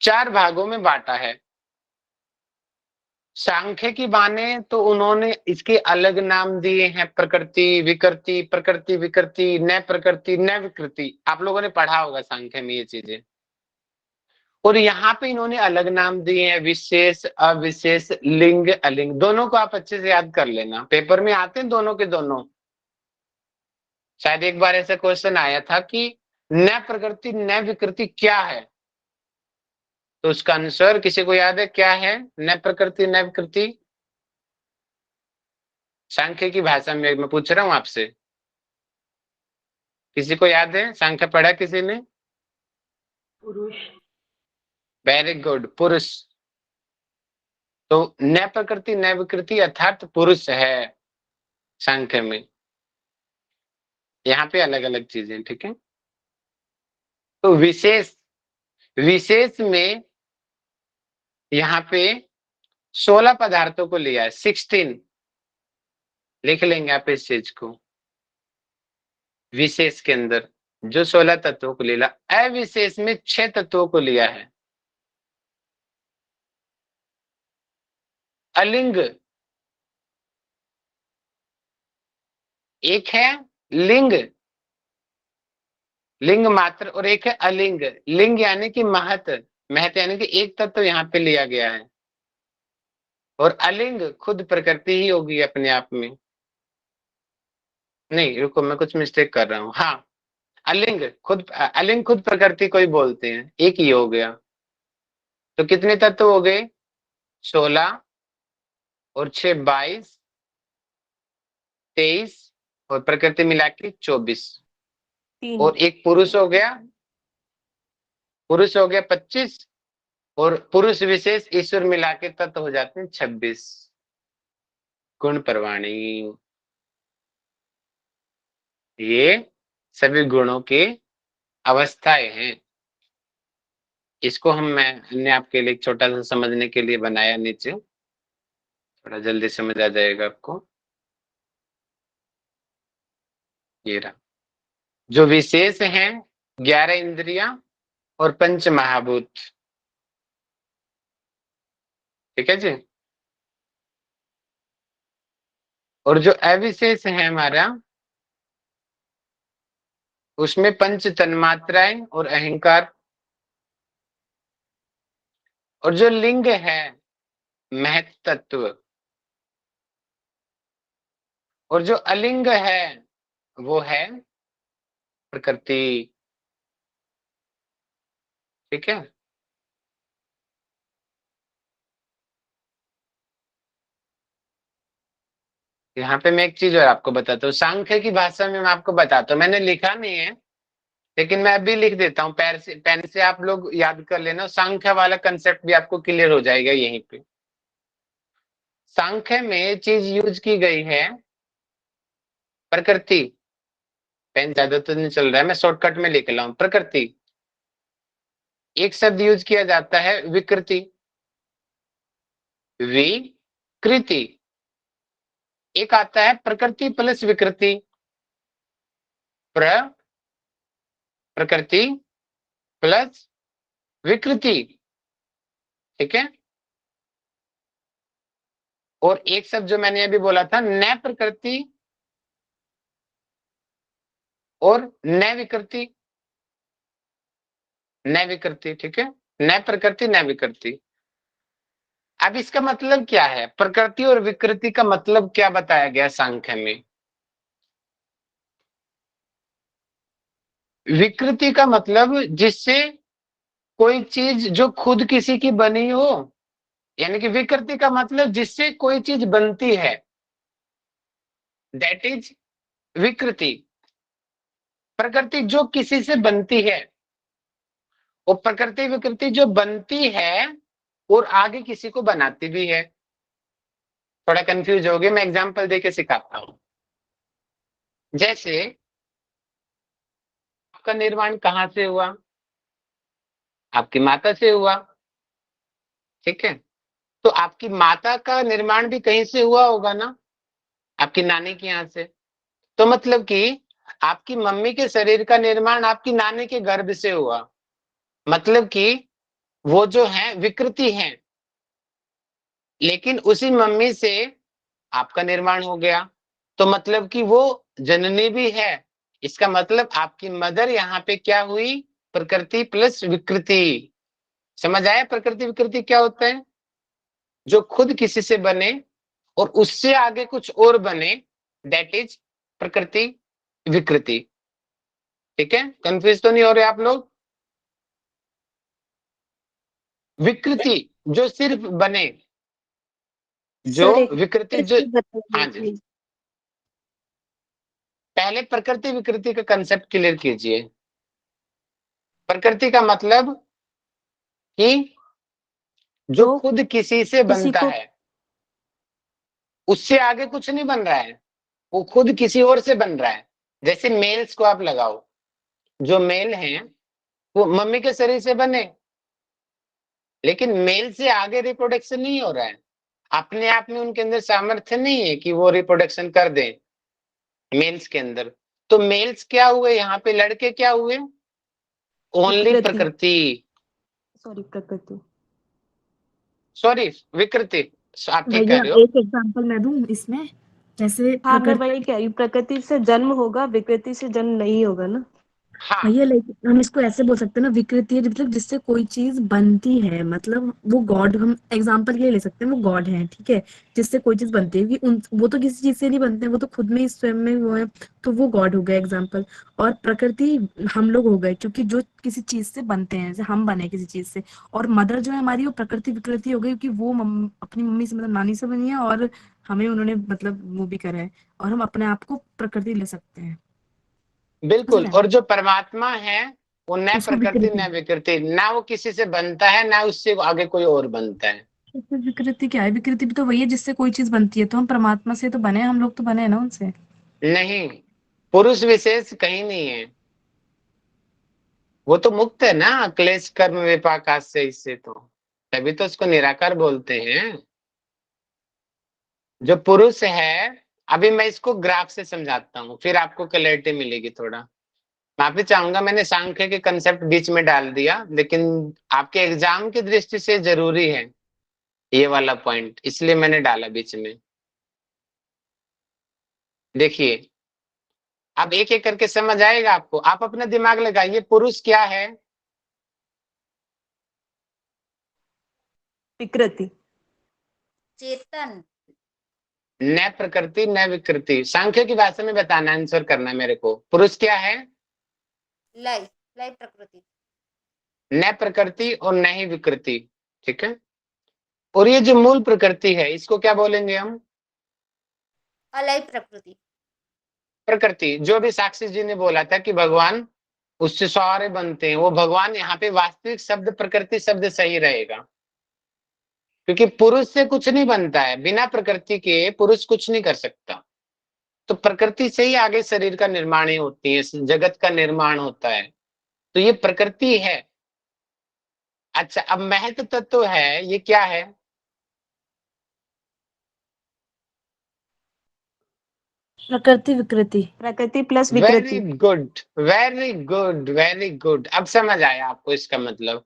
4 भागों में बांटा है। सांख्य की माने तो उन्होंने इसके अलग नाम दिए हैं, प्रकृति विकृति, प्रकृति विकृति, न प्रकृति न विकृति। आप लोगों ने पढ़ा होगा सांख्य में ये चीजें। और यहाँ पे इन्होंने अलग नाम दिए हैं, विशेष अविशेष, लिंग अलिंग। दोनों को आप अच्छे से याद कर लेना, पेपर में आते हैं दोनों के दोनों। शायद एक बार ऐसा क्वेश्चन आया था कि न प्रकृति न विकृति क्या है, तो उसका आंसर किसी को याद है क्या है? न प्रकृति न विकृति। सांख्य की भाषा में मैं पूछ रहा हूं आपसे, किसी को याद है? सांख्य पढ़ा किसी ने? पुरुष। वेरी गुड, पुरुष। तो न प्रकृति न विकृति अर्थात पुरुष है सांख्य में। यहाँ पे अलग अलग चीजें, ठीक है। तो विशेष, विशेष में यहाँ पे 16 पदार्थों को लिया है, 16 लिख लेंगे आप इस चीज को। विशेष के अंदर जो 16 तत्वों को लिया, अविशेष में 6 तत्वों को लिया है। अलिंग एक है, लिंग लिंग मात्र, और एक है अलिंग। लिंग यानी कि महत, महत यानी कि एक तत्व यहाँ पे लिया गया है, और अलिंग खुद प्रकृति ही होगी अपने आप में। नहीं रुको, मैं कुछ मिस्टेक कर रहा हूँ। हाँ, अलिंग खुद प्रकृति को ही बोलते हैं, एक ही हो गया। तो कितने तत्व हो गए? 16 और 6 22, 23, और प्रकृति मिला के 24, 3 और एक पुरुष हो गया, पुरुष हो गया 25, और पुरुष विशेष ईश्वर मिला के तत्व हो जाते हैं 26। गुण प्रवाणी, ये सभी गुणों के अवस्थाएं हैं। इसको मैंने आपके लिए एक छोटा सा समझने के लिए बनाया नीचे, थोड़ा जल्दी समझ आ जाएगा आपको। ये रहा, जो विशेष हैं 11 इंद्रियां और 5 महाभूत। ठीक है जी। और जो अविशेष है हमारा, उसमें 5 तन्मात्राएं और अहंकार। और जो लिंग है महत तत्व, और जो अलिंग है वो है प्रकृति। ठीक है। यहाँ पे मैं एक चीज और आपको बताता हूँ, सांख्य की भाषा में मैं आपको बताता हूँ, मैंने लिखा नहीं है लेकिन मैं अभी लिख देता हूँ, पेन से आप लोग याद कर लेना, सांख्य वाला कंसेप्ट भी आपको क्लियर हो जाएगा यहीं पे। सांख्य में चीज यूज की गई है प्रकृति। पेन ज्यादा तो नहीं चल रहा है, मैं शॉर्टकट में लिख रहा हूँ प्रकृति। एक शब्द यूज किया जाता है विकृति, विकृति। एक आता है प्रकृति प्लस विकृति, प्रकृति प्लस विकृति। ठीक है। और एक शब्द जो मैंने अभी बोला था, न प्रकृति और न विकृति, न विकृति, ठीक है, न प्रकृति न विकृति। अब इसका मतलब क्या है? प्रकृति और विकृति का मतलब क्या बताया गया सांख्य में? विकृति का मतलब जिससे कोई चीज जो खुद किसी की बनी हो, यानी कि विकृति का मतलब जिससे कोई चीज बनती है, दैट इज विकृति। प्रकृति जो किसी से बनती है, और प्रकृति विकृति जो बनती है और आगे किसी को बनाती भी है। थोड़ा कंफ्यूज हो गए, मैं एग्जांपल देके सिखाता हूं। जैसे आपका निर्माण कहां से हुआ? आपकी माता से हुआ, ठीक है। तो आपकी माता का निर्माण भी कहीं से हुआ होगा ना, आपकी नानी के यहाँ से। तो मतलब कि आपकी मम्मी के शरीर का निर्माण आपकी नानी के गर्भ से हुआ, मतलब कि वो जो है विकृति है, लेकिन उसी मम्मी से आपका निर्माण हो गया, तो मतलब कि वो जननी भी है। इसका मतलब आपकी मदर यहाँ पे क्या हुई? प्रकृति प्लस विकृति। समझ आया प्रकृति विकृति क्या होता है? जो खुद किसी से बने और उससे आगे कुछ और बने, दैट इज प्रकृति विकृति। ठीक है, कंफ्यूज तो नहीं हो रहे आप लोग? विकृति जो सिर्फ बने, जो सर एक विकृति जो, हाँ जी, बताइए। पहले प्रकृति विकृति का कंसेप्ट क्लियर कीजिए। प्रकृति का मतलब कि जो तो खुद किसी से किसी बनता को है, उससे आगे कुछ नहीं बन रहा है, वो खुद किसी और से बन रहा है। जैसे मेल्स को आप लगाओ, जो मेल हैं वो मम्मी के शरीर से बने, लेकिन मेल से आगे रिप्रोडक्शन नहीं हो रहा है। अपने आप में उनके अंदर सामर्थ्य नहीं है कि वो रिप्रोडक्शन कर दें मेल्स के अंदर। तो मेल्स क्या हुए यहाँ पे? लड़के क्या हुए? ओनली विकृति, प्रकृति, सॉरी प्रकृति। सॉरी विकृति, आप ठीक कह भैया रहे हो। एक एग्जांपल मैं दूं इसमें, जैसे हाँ मैं प्रकृति। वही कह रही हूँ, प्रकृति से जन्म होगा, विकृति से जन्म नहीं होगा ना। हाँ, भैया लेकिन हम इसको ऐसे बोल सकते हैं ना, विकृति है मतलब जिससे कोई चीज बनती है, मतलब वो गॉड, हम एग्जांपल के लिए ले सकते हैं, वो गॉड है, ठीक है। जिससे कोई चीज बनती है कि उन वो तो किसी चीज से नहीं बनते हैं, वो तो खुद में ही स्वयं में वो है, तो वो गॉड हो गया एग्जांपल। और प्रकृति हम लोग हो गए, क्योंकि जो किसी चीज से बनते हैं, जैसे हम बने किसी चीज से। और मदर जो है हमारी, वो प्रकृति विकृति हो गई, क्योंकि वो अपनी मम्मी से मतलब नानी से बनी है, और हमें उन्होंने मतलब वो भी करा है, और हम अपने आप को प्रकृति ले सकते हैं। समझ बिल्कुल। रहे और हैं? जो परमात्मा है वो न उसको प्रकृति विकृति। न विकृति, ना वो किसी से बनता है ना उससे आगे कोई और बनता है। तो फिर विकृति क्या है? विकृति भी तो वही है जिससे कोई चीज बनती है, तो हम परमात्मा से तो बने हैं, हम लोग तो बने हैं ना उनसे। नहीं, पुरुष विशेष कहीं नहीं है, वो तो मुक्त है ना क्लेश कर्म विपाक से, इससे तो तभी तो उसको निराकार बोलते हैं। जो पुरुष है, अभी मैं इसको ग्राफ से समझाता हूँ, फिर आपको क्लैरिटी मिलेगी थोड़ा। माफी चाहूंगा मैंने सांख्य के कंसेप्ट बीच में डाल दिया, लेकिन आपके एग्जाम की दृष्टि से जरूरी है ये वाला पॉइंट, इसलिए मैंने डाला बीच में। देखिए, अब एक एक करके समझ आएगा आपको। आप अपना दिमाग लगाइए, पुरुष क्या है? विकृति, चेतन, न प्रकृति न विकृति। सांख्य की भाषा में बताना, आंसर करना मेरे को। पुरुष क्या है? लय, लय प्रकृति, न प्रकृति और न ही विकृति, ठीक है। और ये जो मूल प्रकृति है, इसको क्या बोलेंगे हम? अलय प्रकृति, प्रकृति। जो भी साक्षी जी ने बोला था कि भगवान उससे सारे बनते हैं, वो भगवान, यहाँ पे वास्तविक शब्द प्रकृति शब्द सही रहेगा, क्योंकि पुरुष से कुछ नहीं बनता है, बिना प्रकृति के पुरुष कुछ नहीं कर सकता। तो प्रकृति से ही आगे शरीर का निर्माण ही होती है, जगत का निर्माण होता है। तो ये प्रकृति है। अच्छा, अब महत्व तत्व है, ये क्या है? प्रकृति विकृति। प्रकृति प्लस वेरी विकृति। Good, very good, very good. अब समझ आया आपको इसका मतलब।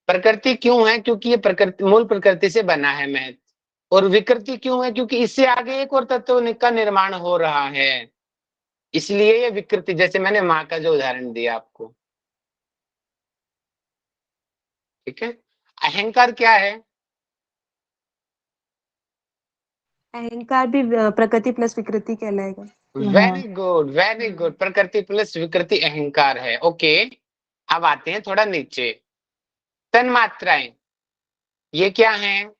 प्रकृति क्यों है? क्योंकि ये प्रकृति, मूल प्रकृति से बना है महत्व। और विकृति क्यों है? क्योंकि इससे आगे एक और तत्व का निर्माण हो रहा है, इसलिए ये विकृति। जैसे मैंने माँ का जो उदाहरण दिया आपको, ठीक है। अहंकार क्या है? अहंकार भी प्रकृति प्लस विकृति कहलाएगा। Very good, very good. प्रकृति प्लस विकृति अहंकार है। ओके, अब आते हैं थोड़ा नीचे। तन्मात्राएं, ये क्या है? ये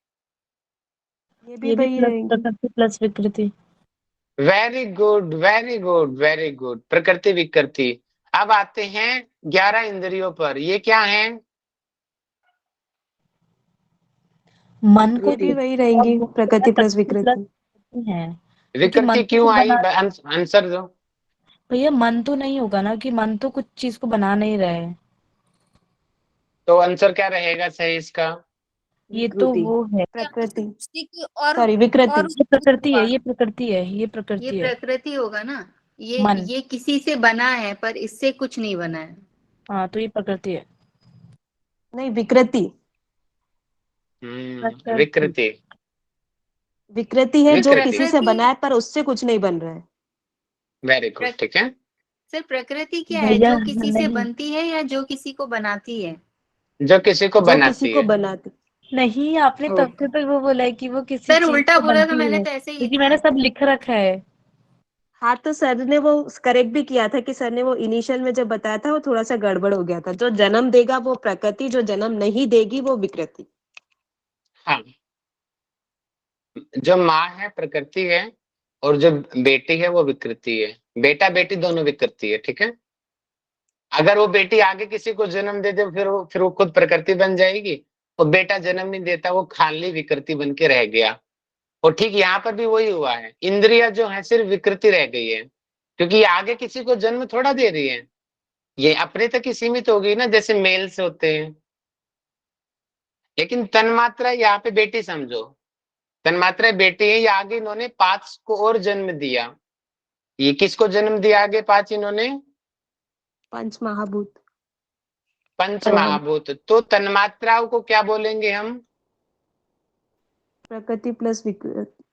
ये भी वही रहेंगी। प्रकृति प्लस विकृति। Very good, very good, very good. प्रकृति विकृति। अब आते हैं 11 इंद्रियों पर, ये क्या है? मन को ये भी वही रहेंगी, प्रकृति प्लस विकृति। है, क्योंकि विकृति मन तो क्यों कुछ आई? बना, आंसर दो। भैया मन तो नहीं होगा ना, कि मन तो कुछ चीज को बना नहीं रहा है। तो आंसर क्या रहेगा सही इसका? ये तो वो है, प्रकृति, और सॉरी विकृति। ये प्रकृति है, ये प्रकृति है, ये ये प्रकृति है। प्रकृति होगा ना। मन, ये किसी से बना है पर इससे कुछ नहीं बना है। हाँ तो ये प्रकृति है। नहीं, विकृति। विकृति। विकृति है जो विकृति। किसी से बना है पर उससे कुछ नहीं बन रहा है। वेरी गुड, ठीक है। सर प्रकृति क्या है? भैया जो किसी से नहीं, बनती है या जो किसी को बनाती है? जो किसी को जो किसी बनाती को है। बनाती। नहीं आपने तब से तो वो बोला है कि वो किसी सर चीज उल्टा से बोला तो बनती मैंने है, तो ऐसे ही क्योंकि लिखा मैंने है। सब लिख रखा है। हाँ तो सर ने वो करेक्ट भी किया था कि सर ने वो इनिशियल में जब बताया था वो थोड़ा सा गड़बड़ हो गया था। जो जन्म देगा वो प्रकृति, जो जन्म नहीं देगी वो विकृति। हाँ, जो माँ है प्रकृति है, और जो बेटी है वो विकृति है। बेटा बेटी दोनों विकृति है, ठीक है। अगर वो बेटी आगे किसी को जन्म दे दे, फिर वो खुद प्रकृति बन जाएगी। और बेटा जन्म नहीं देता, वो खाली विकृति बन के रह गया। और ठीक यहाँ पर भी वही हुआ है, इंद्रिया जो है सिर्फ विकृति रह गई है, क्योंकि ये आगे किसी को जन्म थोड़ा दे रही है, ये अपने तक ही सीमित हो गई ना, जैसे मेल से होते हैं। लेकिन तन्मात्रा यहाँ पे बेटी समझो, तन्मात्रा बेटी है, ये आगे इन्होंने 5 को और जन्म दिया। ये किसको जन्म दिया आगे? 5 इन्होंने पंच महाभूत। पंच महाभूत। तो तन्मात्राओं को क्या बोलेंगे हम? प्रकृति प्लस विकृति।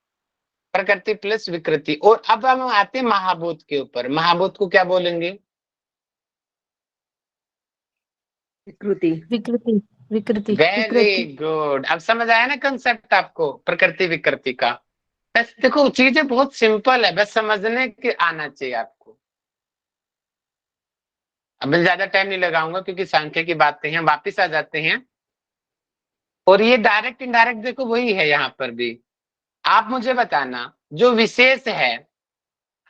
प्रकृति प्लस विकृति। और अब हम आते हैं महाभूत के ऊपर। महाभूत को क्या बोलेंगे? विकृति। विकृति, विकृति। Very good. अब समझ आया ना कंसेप्ट आपको प्रकृति विकृति का? बस देखो, चीजें बहुत सिंपल है, बस समझने के आना चाहिए आपको। अब मैं ज्यादा टाइम नहीं लगाऊंगा, क्योंकि सांख्य की बातें हैं। वापिस आ जाते हैं, और ये डायरेक्ट इनडायरेक्ट देखो वही है यहाँ पर भी। आप मुझे बताना, जो विशेष है,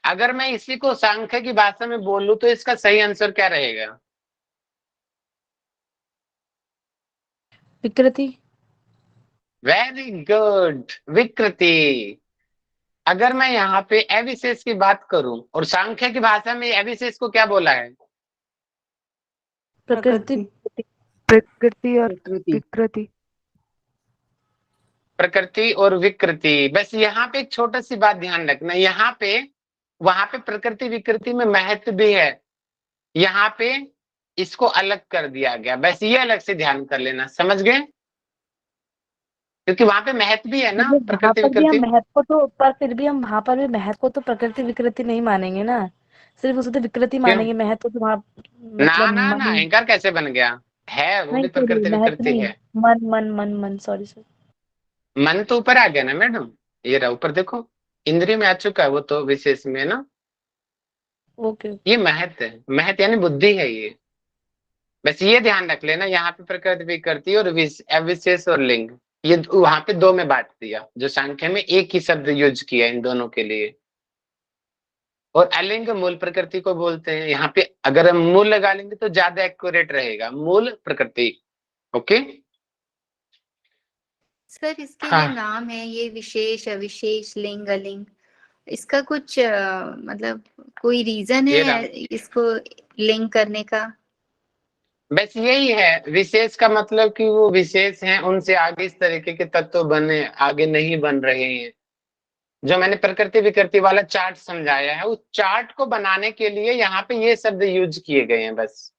अगर मैं इसी को सांख्य की भाषा में बोलूं तो इसका सही आंसर क्या रहेगा? विकृति। वेरी गुड, विकृति। अगर मैं यहाँ पे अविशेष की बात करूं, और सांख्य की भाषा में अविशेष को क्या बोला है? प्रकृति, प्रकृति और विकृति। विकृति। प्रकृति और विकृति। बस यहाँ पे एक छोटा सी बात ध्यान रखना, यहाँ पे वहां पे प्रकृति विकृति में महत्व भी है, यहाँ पे इसको अलग कर दिया गया, बस ये अलग से ध्यान कर लेना, समझ गए? क्योंकि वहां पे महत्व भी है ना वहां प्रकृति पर भी हम विकृति। महत्व को तो, पर फिर भी हम वहां पर भी महत्व को तो प्रकृति विकृति नहीं मानेंगे ना, सिर्फ उसे तो विकृति क्यों? मानेंगे। महत्व तो वहां ना मतलब ना ना, मन, अहंकार कैसे बन गया? है, वो भी नहीं सॉरी प्रकृति महत्व विकृति नहीं, है। मन मन मन मन, सॉरी सॉरी। मन तो ऊपर आ गया ना मैडम, ये रहा ऊपर देखो, इंद्रिय में आ चुका है, वो तो विशेष में है ना। ओके। ये महत्व है, महत्व यानी बुद्धि है ये। बस ये ध्यान रख लेना, यहाँ पे प्रकृति विकृति और अविशेष और लिंग, ये वहां पे 2 में बांट दिया, जो सांख्य में एक ही शब्द यूज किया इन दोनों के लिए। और अलिंग मूल प्रकृति को बोलते हैं। यहाँ पे अगर हम मूल लगा लेंगे तो ज्यादा एक्यूरेट रहेगा, मूल प्रकृति। ओके सर इसके हाँ। जो नाम है, ये विशेष अविशेष लिंग अलिंग, इसका कुछ मतलब कोई रीजन ये है इसको लिंक करने का? बस यही है, विशेष का मतलब कि वो विशेष हैं, उनसे आगे इस तरीके के तत्व बने आगे नहीं बन रहे हैं। जो मैंने प्रकृति विकृति वाला चार्ट समझाया है, उस चार्ट को बनाने के लिए यहाँ पे ये शब्द यूज किए गए हैं बस।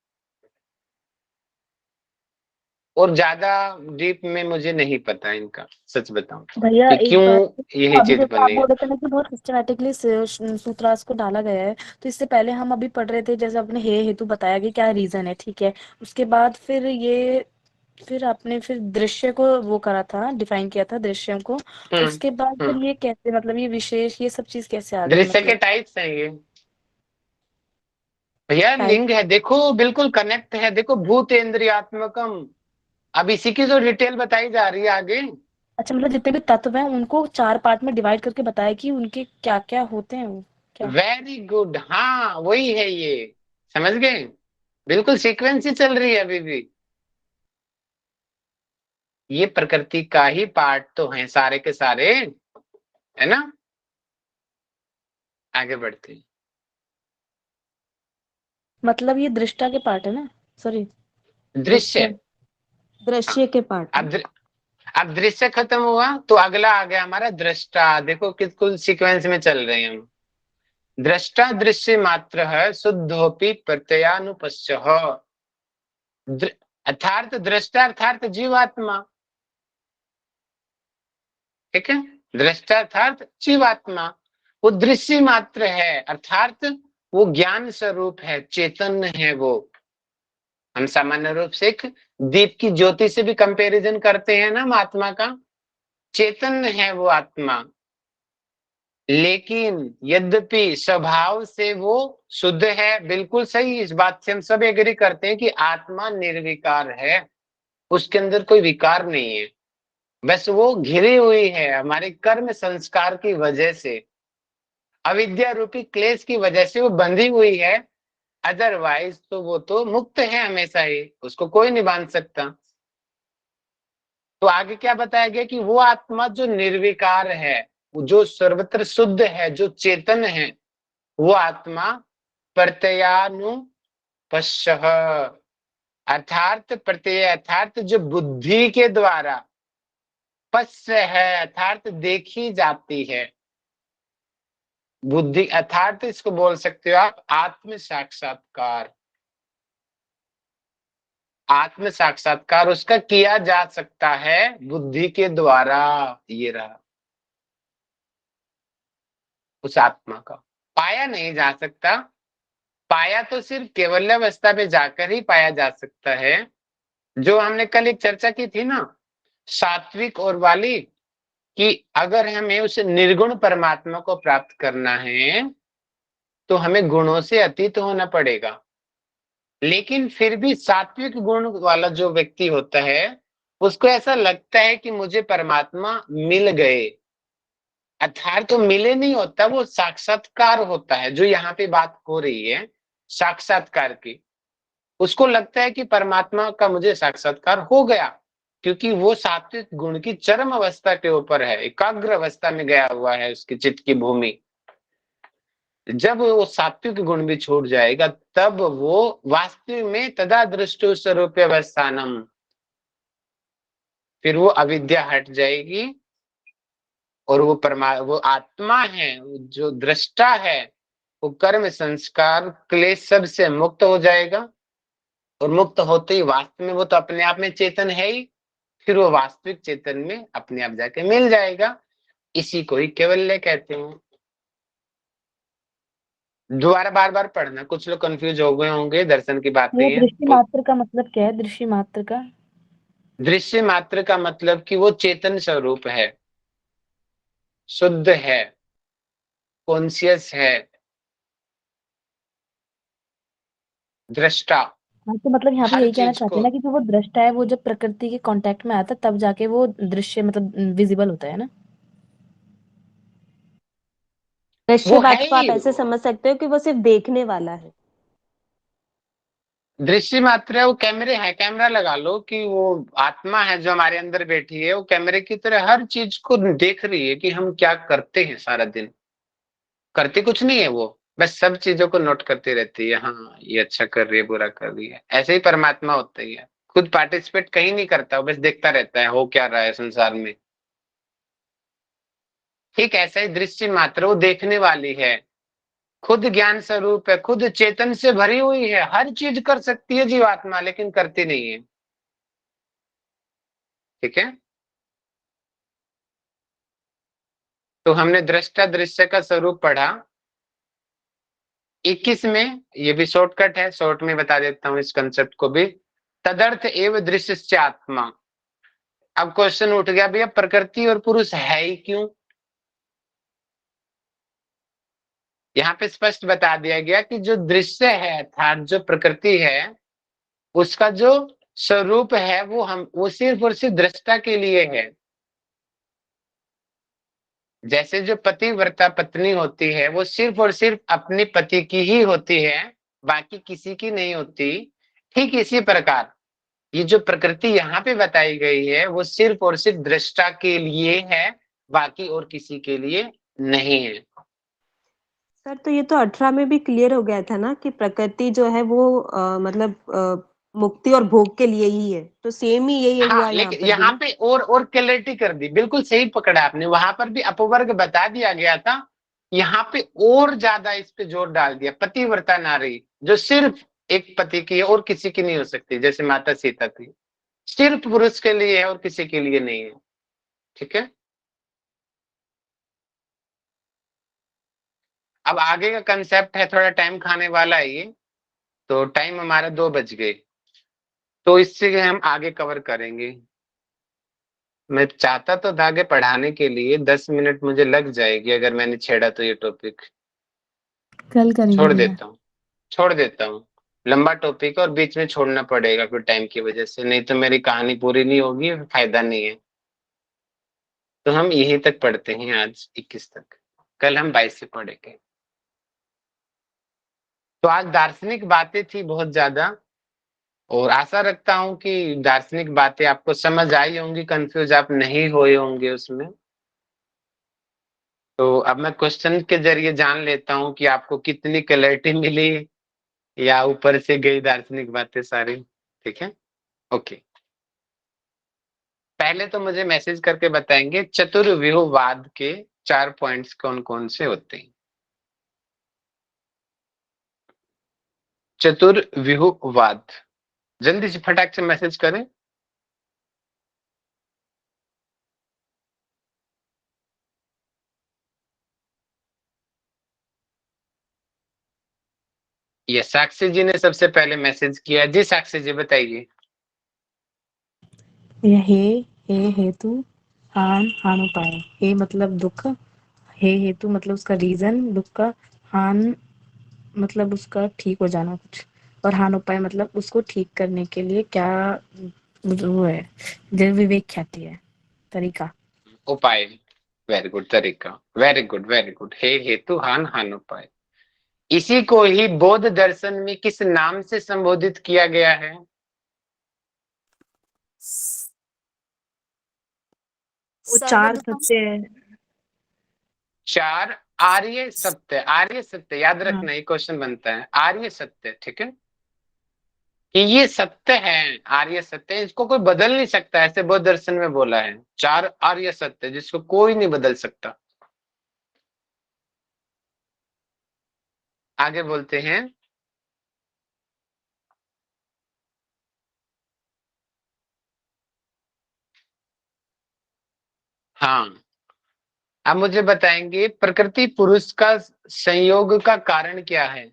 और ज्यादा डीप में मुझे नहीं पता इनका, सच बताऊं भैया कि एक क्यों बात, यही अभी चीज जैसे आप बनी है। बोल रहे थे ना कि बहुत सिस्टमेटिकली सूत्रास को डाला गया है, तो इससे पहले हम अभी पढ़ रहे थे, जैसे आपने हे हेतु बताया कि क्या रीजन है, ठीक है। उसके बाद फिर आपने फिर दृश्य को वो करा था, डिफाइन किया था दृश्यों को। हम्म उसके बाद फिर हम्म ये कैसे, मतलब ये विशेष, ये सब चीज कैसे आ गई, दृश्य के मतलब टाइप्स हैं ये भैया, टाइप। लिंग है देखो, बिल्कुल कनेक्ट है, देखो भूत इंद्रियात्मकम। अब इसी की जो डिटेल बताई जा रही है आगे। अच्छा, मतलब जितने भी तत्व हैं उनको 4 पार्ट में डिवाइड करके बताया कि उनके क्या क्या होते हैं, वो क्या। वेरी गुड, हाँ वही है ये, समझ गए, बिल्कुल सीक्वेंस ही चल रही है अभी भी। ये प्रकृति का ही पार्ट तो है सारे के सारे, है ना। आगे बढ़ते हैं। मतलब ये दृष्टा के पार्ट है ना, सॉरी, दृश्य। दृश्य। हाँ, दृश्य के पार्ट है। अब अब दृश्य खत्म हुआ तो अगला आ गया हमारा दृष्टा। देखो किसकुल सीक्वेंस में चल रहे हैं हम। दृष्टा दृश्य मात्र है शुद्धोपि प्रत्ययानुपश्य। अर्थात दृष्टा अर्थात जीवात्मा, ठीक है। दृष्टा अर्थात जीवात्मा, वो दृश्य मात्र है, अर्थात वो ज्ञान स्वरूप है, चेतन है वो। हम सामान्य रूप से एक दीप की ज्योति से भी कंपैरिजन करते हैं ना हम आत्मा का, चेतन है वो आत्मा। लेकिन यद्यपि स्वभाव से वो शुद्ध है, बिल्कुल सही, इस बात से हम सब एग्री करते हैं कि आत्मा निर्विकार है, उसके अंदर कोई विकार नहीं है। बस वो घिरी हुई है हमारे कर्म संस्कार की वजह से, अविद्या रूपी क्लेश की वजह से वो बंधी हुई है। अदरवाइज तो वो तो मुक्त है हमेशा ही, उसको कोई नहीं बांध सकता। तो आगे क्या बताया गया कि वो आत्मा जो निर्विकार है, जो सर्वत्र शुद्ध है, जो चेतन है, वो आत्मा प्रत्ययानुपश्य, अर्थात प्रत्यय अर्थात जो बुद्धि के द्वारा पश्य है, अर्थात देखी जाती है। बुद्धि अर्थात इसको बोल सकते हो आप आत्म साक्षात्कार। आत्म साक्षात्कार उसका किया जा सकता है बुद्धि के द्वारा। ये रहा उस आत्मा का, पाया नहीं जा सकता। पाया तो सिर्फ केवल अवस्था में जाकर ही पाया जा सकता है। जो हमने कल एक चर्चा की थी ना, सात्विक और वाली, कि अगर हमें उस निर्गुण परमात्मा को प्राप्त करना है तो हमें गुणों से अतीत होना पड़ेगा। लेकिन फिर भी सात्विक गुण वाला जो व्यक्ति होता है, उसको ऐसा लगता है कि मुझे परमात्मा मिल गए। अर्थात तो मिले नहीं होता, वो साक्षात्कार होता है, जो यहाँ पे बात हो रही है साक्षात्कार की। उसको लगता है कि परमात्मा का मुझे साक्षात्कार हो गया, क्योंकि वो सात्विक गुण की चरम अवस्था के ऊपर है, एकाग्र अवस्था में गया हुआ है उसकी चित्त की भूमि। जब वो सात्विक गुण भी छूट जाएगा, तब वो वास्तव में तदा दृष्टु स्वरूप अवस्थानम, फिर वो अविद्या हट जाएगी और वो आत्मा है, जो दृष्टा है, वो कर्म संस्कार क्लेश सब से मुक्त हो जाएगा। और मुक्त होते ही वास्तव में वो तो अपने आप में चेतन है ही, फिर वो वास्तविक चेतन में अपने आप जाके मिल जाएगा। इसी को ही कैवल्य कहते हैं। दोबारा बार बार पढ़ना, कुछ लोग कंफ्यूज हो गए होंगे, दर्शन की ये बातें हैं। दृष्टि मात्र का मतलब क्या है, दृष्टि मात्र का। दृश्य मात्र का मतलब कि वो चेतन स्वरूप है, शुद्ध है, कॉन्शियस है, दृष्टा। हाँ, तो मतलब यहाँ पे हर यही कहना चीज चाहते को, हैं ना कि जो वो दृष्टा है, वो जब प्रकृति के कांटेक्ट में आता है तब जाके वो दृश्य मतलब विजिबल होता है ना। दृश्य वो है बात को ही आप ऐसे समझ सकते हो कि वो सिर्फ देखने वाला है। दृश्य मात्र है। वो कैमरे हैं, कैमरा लगा लो कि वो आत्मा है जो हमारे अंदर बैठी है, वो कैमरे की तरह हर चीज को देख रही है कि हम क्या करते हैं सारा दिन। करती कुछ नहीं है वो, बस सब चीजों को नोट करती रहती है, हाँ ये अच्छा कर रही है, बुरा कर रही है। ऐसे ही परमात्मा होता ही है, खुद पार्टिसिपेट कहीं नहीं करता, वो बस देखता रहता है हो क्या रहा है संसार में। ठीक ऐसा ही दृश्य मात्र, वो देखने वाली है, खुद ज्ञान स्वरूप है, खुद चेतन से भरी हुई है, हर चीज कर सकती है जीवात्मा, लेकिन करती नहीं है। ठीक है। तो हमने दृष्टा दृश्य का स्वरूप पढ़ा। 21 में, ये भी शॉर्टकट है, शॉर्ट में बता देता हूं इस कंसेप्ट को भी। तदर्थ एव दृश्य आत्मा। अब क्वेश्चन उठ गया भैया, प्रकृति और पुरुष है ही क्यों? यहाँ पे स्पष्ट बता दिया गया कि जो दृश्य है अर्थात जो प्रकृति है, उसका जो स्वरूप है वो सिर्फ और सिर्फ दृष्टा के लिए है। जैसे जो पतिव्रता पत्नी होती है वो सिर्फ और सिर्फ अपने पति की ही होती है, बाकी किसी की नहीं होती। ठीक इसी प्रकार ये जो प्रकृति यहाँ पे बताई गई है वो सिर्फ और सिर्फ दृष्टा के लिए है, बाकी और किसी के लिए नहीं है। सर तो ये तो 18 में भी क्लियर हो गया था ना कि प्रकृति जो है वो मतलब मुक्ति और भोग के लिए ही है, तो सेम ही यही हुआ हाँ, यहाँ लेकिन पर भी यहाँ ना। पे और क्लैरिटी कर दी, बिल्कुल सही पकड़ा आपने। वहां पर भी अपवर्ग बता दिया गया था, यहाँ पे और ज्यादा इस पे जोर डाल दिया। पतिव्रता नारी जो सिर्फ एक पति की है और किसी की नहीं हो सकती, जैसे माता सीता थी, सिर्फ पुरुष के लिए है और किसी के लिए नहीं है। ठीक है। अब आगे का कंसेप्ट है, थोड़ा टाइम खाने वाला है ये, तो टाइम हमारा 2 बज गए, तो इससे हम आगे कवर करेंगे। मैं चाहता तो था आगे पढ़ाने के लिए 10 मिनट मुझे लग जाएगी अगर मैंने छेड़ा तो ये टॉपिक। कल करेंगे भैया। छोड़ देता हूँ। लंबा टॉपिक और बीच में छोड़ना पड़ेगा फिर टाइम की वजह से, नहीं तो मेरी कहानी पूरी नहीं होगी, फायदा नहीं है। तो हम यहीं तक पढ़ते हैं आज 21 तक, कल हम 22 से पढ़ेंगे। तो आज दार्शनिक बातें थी बहुत ज्यादा, और आशा रखता हूं कि दार्शनिक बातें आपको समझ आई होंगी, कंफ्यूज आप नहीं हुए होंगे उसमें। तो अब मैं क्वेश्चन के जरिए जान लेता हूं कि आपको कितनी क्लैरिटी मिली या ऊपर से गई दार्शनिक बातें सारी। ठीक है, ओके। पहले तो मुझे मैसेज करके बताएंगे चतुर्व्यूहवाद के 4 पॉइंट्स कौन कौन से होते हैं। चतुर्व्यूहवाद, जल्दी से फटाक से मैसेज करें। ये साक्षी जी ने सबसे पहले मैसेज किया। जी साक्षी जी बताइए। ये हे हेतु हान हानुपाय। हे मतलब दुख, हे हेतु मतलब उसका रीजन दुख का, हान मतलब उसका ठीक हो जाना कुछ, और हान उपाय मतलब उसको ठीक करने के लिए क्या वो है, जो विवेक ख्याति है, तरीका। उपाय, वेरी गुड, तरीका, वेरी गुड वेरी गुड। हे हेतु हान हान उपाय। इसी को ही बौद्ध दर्शन में किस नाम से संबोधित किया गया है? वो चार सत्य है। 4 आर्य सत्य। आर्य सत्य याद हाँ। रखना, ये क्वेश्चन बनता है। आर्य सत्य, ठीक है, कि ये सत्य है, आर्य सत्य, इसको कोई बदल नहीं सकता, ऐसे बौद्ध दर्शन में बोला है। 4 आर्य सत्य जिसको कोई नहीं बदल सकता। आगे बोलते हैं। हाँ, अब मुझे बताएंगे प्रकृति पुरुष का संयोग का कारण क्या है?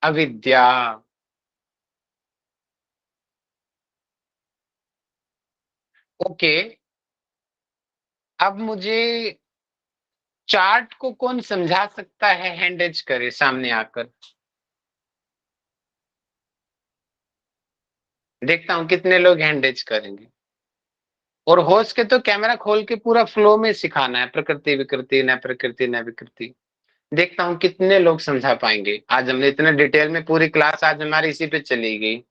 अविद्या। ओके, अब मुझे चार्ट को कौन समझा सकता है, हैंड एज करे सामने आकर। देखता हूं कितने लोग हैंड एज करेंगे। और हो सके तो कैमरा खोल के पूरा फ्लो में सिखाना है, प्रकृति विकृति न प्रकृति न विकृति। देखता हूँ कितने लोग समझा पाएंगे। आज हमने इतना डिटेल में पूरी क्लास आज हमारी इसी पे चली गई।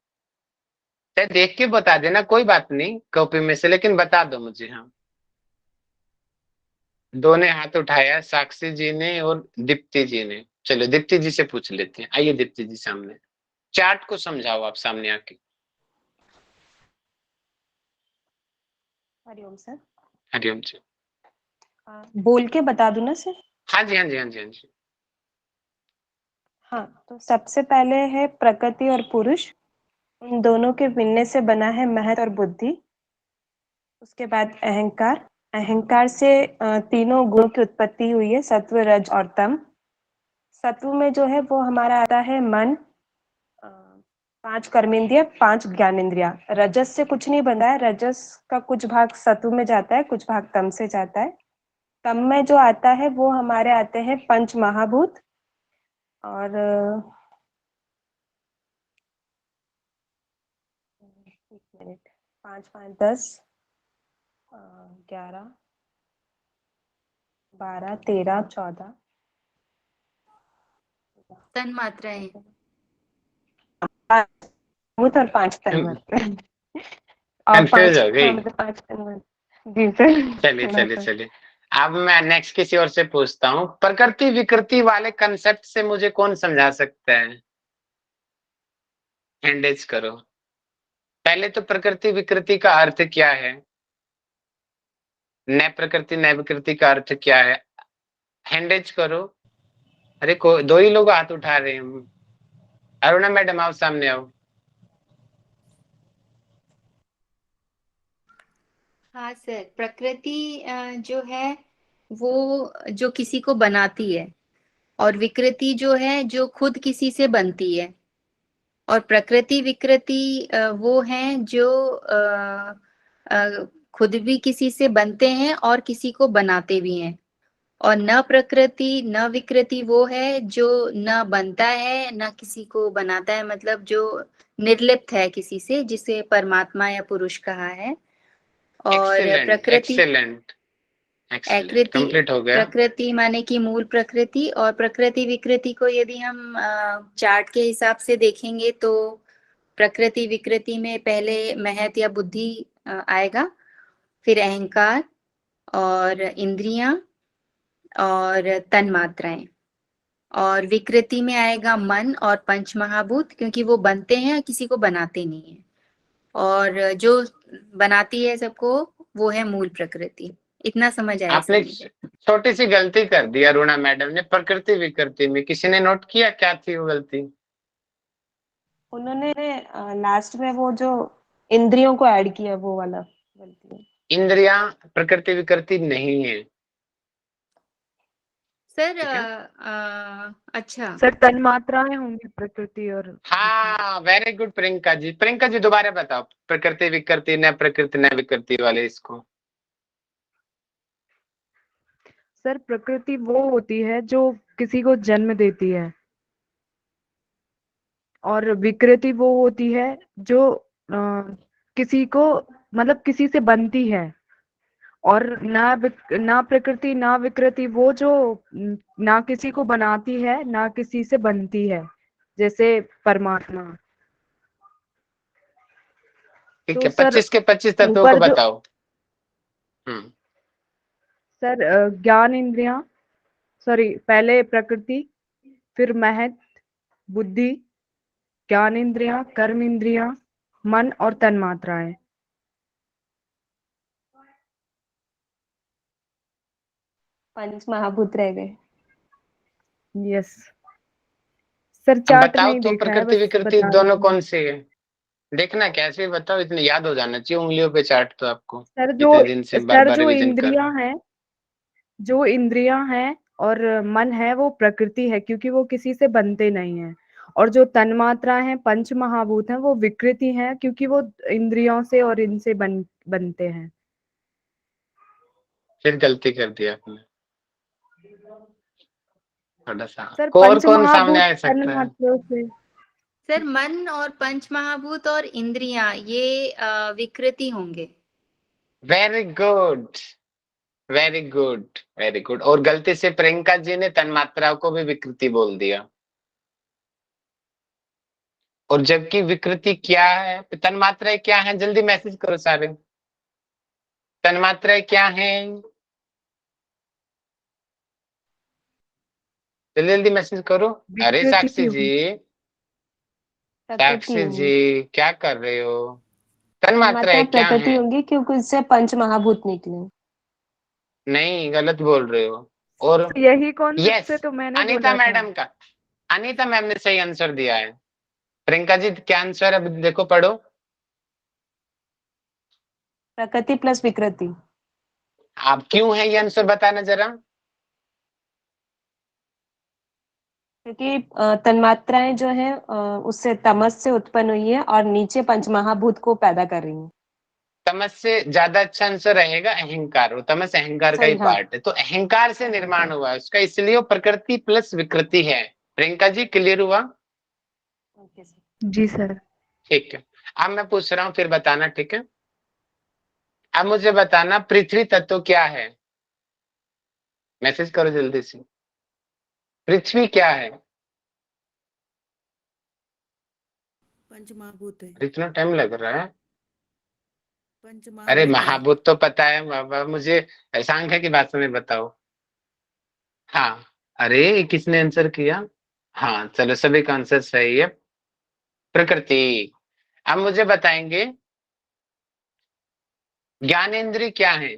चाहे देख के बता देना, कोई बात नहीं कॉपी में से, लेकिन बता दो मुझे। हाँ, 2 ने हाथ उठाया, साक्षी जी ने और दीप्ति जी ने। चलो दीप्ति जी से पूछ लेते हैं। आइए दीप्ति जी सामने, चार्ट को समझाओ आप सामने आके। हरिओम सर। हरिओम जी। बोल के बता दूं ना सर? हाँ जी हाँ जी हाँ जी हाँ जी। हाँ, तो सबसे पहले है प्रकृति और पुरुष, उन दोनों के मिलने से बना है महत और बुद्धि। उसके बाद अहंकार, अहंकार से तीनों गुणों की उत्पत्ति हुई है, सत्व, रज और तम। सत्व में जो है वो हमारा आता है मन, 5 कर्मेंद्रिय, 5 ज्ञानेंद्रिया। रजस से कुछ नहीं बना है, रजस का कुछ भाग सत्व में जाता है, कुछ भाग तम से जाता है। तम में जो आता है वो हमारे आते हैं पंच महाभूत, और एक मिनट, 5 5 10 11 12 13 14 तन मात्राएं। भूत और 5 तन मात्रा और कंफ्यूज 5, हो हाँ गई। मतलब 5 तन मात्रा। जी सर, चलिए थोड़ा चलिए सा। चलिए, अब मैं नेक्स्ट किसी और से पूछता हूँ। प्रकृति विकृति वाले कंसेप्ट से मुझे कौन समझा सकता है? हैंडेज करो। पहले तो प्रकृति विकृति का अर्थ क्या है? न प्रकृति न विकृति का अर्थ क्या है? हैंडेज करो। अरे दो ही लोग हाथ उठा रहे हैं। अरुणा मैडम आओ, सामने आओ। हाँ सर, प्रकृति जो है वो जो किसी को बनाती है, और विकृति जो है जो खुद किसी से बनती है। और प्रकृति विकृति वो हैं जो खुद भी किसी से बनते हैं और किसी को बनाते भी हैं। और न प्रकृति न विकृति वो है जो न बनता है न किसी को बनाता है, मतलब जो निर्लिप्त है किसी से, जिसे परमात्मा या पुरुष कहा है। और एक्सीलेंट प्रकृति, एक्सीलेंट एक्सीलेंट, आकृति, कंप्लीट हो गया। प्रकृति माने कि मूल प्रकृति। और प्रकृति विकृति को यदि हम चार्ट के हिसाब से देखेंगे तो प्रकृति विकृति में पहले महत या बुद्धि आएगा, फिर अहंकार और इंद्रियां और तन मात्राएं। और विकृति में आएगा मन और पंच महाभूत, क्योंकि वो बनते हैं, किसी को बनाते नहीं है। और जो बनाती है सबको वो है मूल प्रकृति। इतना समझ आया आपने सर? छोटी सी गलती कर दी अरुणा मैडम ने प्रकृति विकृति में। किसी ने नोट किया क्या थी वो गलती? उन्होंने लास्ट में वो जो इंद्रियों को ऐड किया, वो वाला गलती है। इंद्रियां प्रकृति विकृति नहीं है। सर ठीक है? अच्छा सर तन मात्राएं होंगी प्रकृति और हाँ, वेरी गुड प्रियंका जी। प्रियंका जी दोबारा बताओ, प्रकृति विकृति न विकृति वाले इसको। सर प्रकृति वो होती है जो किसी को जन्म देती है, और विकृति वो होती है जो किसी को मतलब किसी से बनती है। और ना प्रकृति ना विकृति वो जो ना किसी को बनाती है ना किसी से बनती है, जैसे परमात्मा। ठीक तो है, सर 25 के 25 तत्वों को ऊपर जो बताओ। हम्म सर ज्ञान इंद्रियां, सॉरी पहले प्रकृति, फिर महत, बुद्धि, ज्ञान इंद्रियां, कर्म इंद्रियां, मन और तन मात्राएं। पंच महाभूत रह गए। यस सर, अब चार्ट बताओ नहीं तो, देखा है, प्रकृति बस विकृति बता रही दोनों हूँ। कौन से है? देखना कैसे बताओ, इतने याद हो जाना चाहिए उंगलियों पे चार्ट तो आपको, सर जो इतने दिन से बार सर बार जो रिवीजन कर रहे इंद्रियां हैं। हैं, जो इंद्रियां हैं और मन है वो प्रकृति है, क्योंकि वो किसी से बनते नहीं है। और जो तन्मात्रा है, पंच महाभूत हैं, वो विकृति हैं, क्योंकि वो इंद्रियों से और इनसे बनते हैं। फिर गलती कर दी आपने थोड़ा सा। सर और पंच कौन सामने महाभूत आ सकता है? तन्मात्रा से। सर, मन और पंच महाभूत और इंद्रियां ये विकृति होंगे। Very good very good very good. और गलती से प्रियंका जी ने तन्मात्रा को भी विकृति बोल दिया। और जबकि विकृति क्या है, तन्मात्राएं क्या है? जल्दी मैसेज करो सारे, तन्मात्राएं क्या है? जल्दी जल्दी मैसेज करो। अरे विकृति साक्षी जी, होगी। प्रकृति साक्षी होंगी, जी क्या कर रहे हो? तन्मात्राएं तन्मात्राएं क्या प्रकृति है? होंगी क्योंकि उससे पंच महाभूत निकले। नहीं, गलत बोल रहे हो। और यही कॉन्सेप्ट यस, से तो मैंने अनीता बोला था। मैडम का अनीता मैम ने सही आंसर दिया है। प्रियंका जी क्या आंसर है, अब देखो पढ़ो। प्रकृति प्लस विकृति। आप क्यों है ये आंसर बताना जरा। क्योंकि तन्मात्राएं जो है उससे तमस से उत्पन्न हुई है और नीचे पंचमहाभूत को पैदा कर रही है। तमस से ज्यादा अच्छा आंसर रहेगा अहंकार, वो तमस अहंकार का ही सही, हाँ। पार्ट है, तो अहंकार से निर्माण हुआ है उसका, इसलिए वो प्रकृति प्लस विकृति है। प्रियंका जी क्लियर हुआ। Okay sir. जी सर। ठीक है, अब मैं पूछ रहा हूँ फिर बताना, ठीक है। अब मुझे बताना पृथ्वी तत्व क्या है, मैसेज करो जल्दी से। पृथ्वी क्या है। पंचमहाभूत है। इतना टाइम लग रहा है। अरे पंचमहाभूत है। महाभूत तो पता है बाबा मुझे, सांख्य की भाषा में बताओ। हाँ, अरे किसने आंसर किया। हाँ चलो, सभी का आंसर सही है, प्रकृति। अब मुझे बताएंगे ज्ञानेंद्रिय क्या है,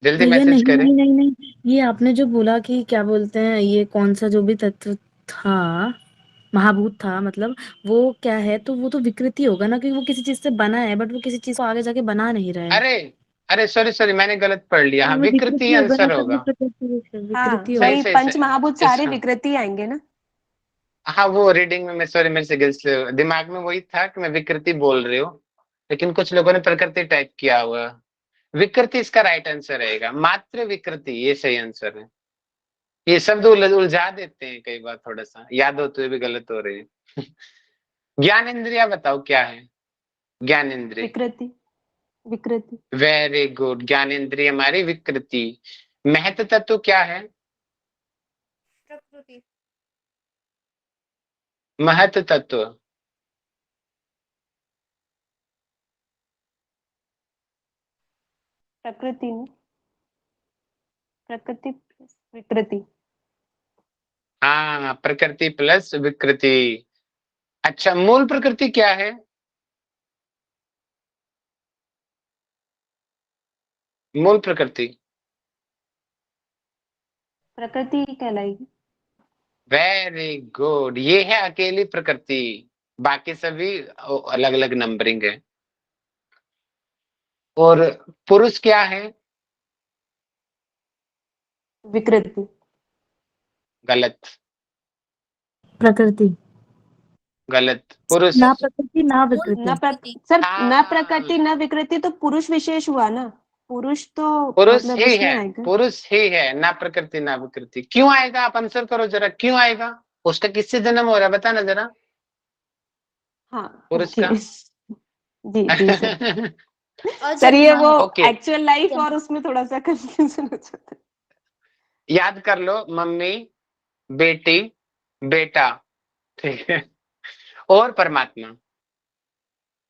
जल्दी भैया मैसेज नहीं करें। नहीं नहीं नहीं, ये आपने जो बोला कि क्या बोलते हैं, ये कौन सा जो भी तत्व था, महाभूत था मतलब, वो क्या है, तो वो तो विकृति होगा ना, क्योंकि वो किसी चीज से बना है, बट वो किसी चीज को आगे जाके बना नहीं रहा है। अरे अरे सॉरी सॉरी, मैंने गलत पढ़ लिया, हाँ तो वो विकृति विकृति ही होगा ना, आंसर तब वो होगा। प्रकृति हाँ, विकृति सही होगा। वही सही पंचमहाभूत सही सारे इसका, विकृति आएंगे ना। हाँ वो रीडिंग में मैं सॉरी, मेरे से गिल्स, दिमाग में वही था कि मैं विकृति बोल रही हूँ, लेकिन कुछ लोगों ने प्रकृति टाइप किया हुआ। विकृति इसका राइट आंसर रहेगा, मात्र विकृति ये सही आंसर है। ये शब्द उलझा देते हैं कई बार, थोड़ा सा याद होते हुए भी गलत हो रहे हैं। ज्ञान इंद्रिया बताओ क्या है, ज्ञान इंद्रिय। विकृति, विकृति। वेरी गुड, ज्ञान इंद्रिय हमारी विकृति। महत्व तत्व क्या है, प्रकृति। महत्व तत्व। प्रकृति में प्रकृति प्लस विकृति। हाँ प्रकृति प्लस विकृति। अच्छा मूल प्रकृति क्या है, मूल प्रकृति। प्रकृति ही कहलाएगी। वेरी गुड, ये है अकेली प्रकृति, बाकी सभी अलग अलग नंबरिंग है। और पुरुष क्या है, विकृति। गलत, प्रकृति। गलत, पुरुष। ना प्रकृति ना मूल विकृति। सर न हाँ प्रकृति न विकृति तो पुरुष विशेष हुआ ना। पुरुष तो पुरुष मतलब ही उसमें है, आएगा। पुरुष ही है, ना प्रकृति ना विकृति। क्यों आएगा, आप आंसर करो जरा, क्यों आएगा, उसका किससे जन्म हो रहा है बताना जरा, हाँ, पुरुष ओके। का। जी जी सर। और सर जब ये वो ओके, एक्चुअल लाइफ और उसमें थोड़ा सा कंफ्यूजन हो जाता है। याद कर लो, मम्मी, बेटी, बेटा, ठीक है, और परमात्मा।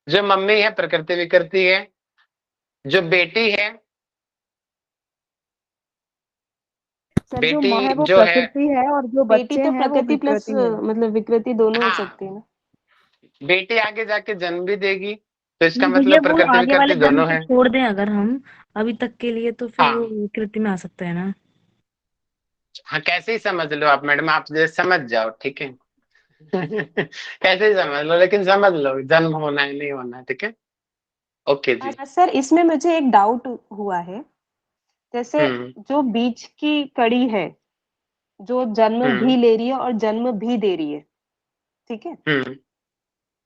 जो मम्मी है प्रकृति विकृति है, जो बेटी है, सर जो माँ बेटी है वो जो है, प्रकृति है और जो बेटी बच्चे तो हैं वो प्रकृति प्लस विकृति है। मतलब विकृति दोनों हो हाँ सकती है ना। बेटी आगे जाके जन्म भी देगी, तो इसका नहीं भैया, मतलब वो प्रकृति आगे वाले विकृति जन्म दोनों को है। छोड़ दें अगर हम अभी तक के लिए, तो फिर वो हाँ विकृति में आ सकता है ना। हाँ, कैसे ही समझ लो आप मैडम, आप जैसे समझ जाओ, ठीक है। कैसे ही समझ लो, लेकिन समझ लो जन्म होना है नहीं होना है, ठीक है। ओके जी। अच्छा सर, इसमें मुझे एक डाउट हुआ है। जैसे हम्म जो बीच की कड़ी है, जो जन्म भी हम्म ले रही है और जन्म भी दे रही है, ठीक है, हम्म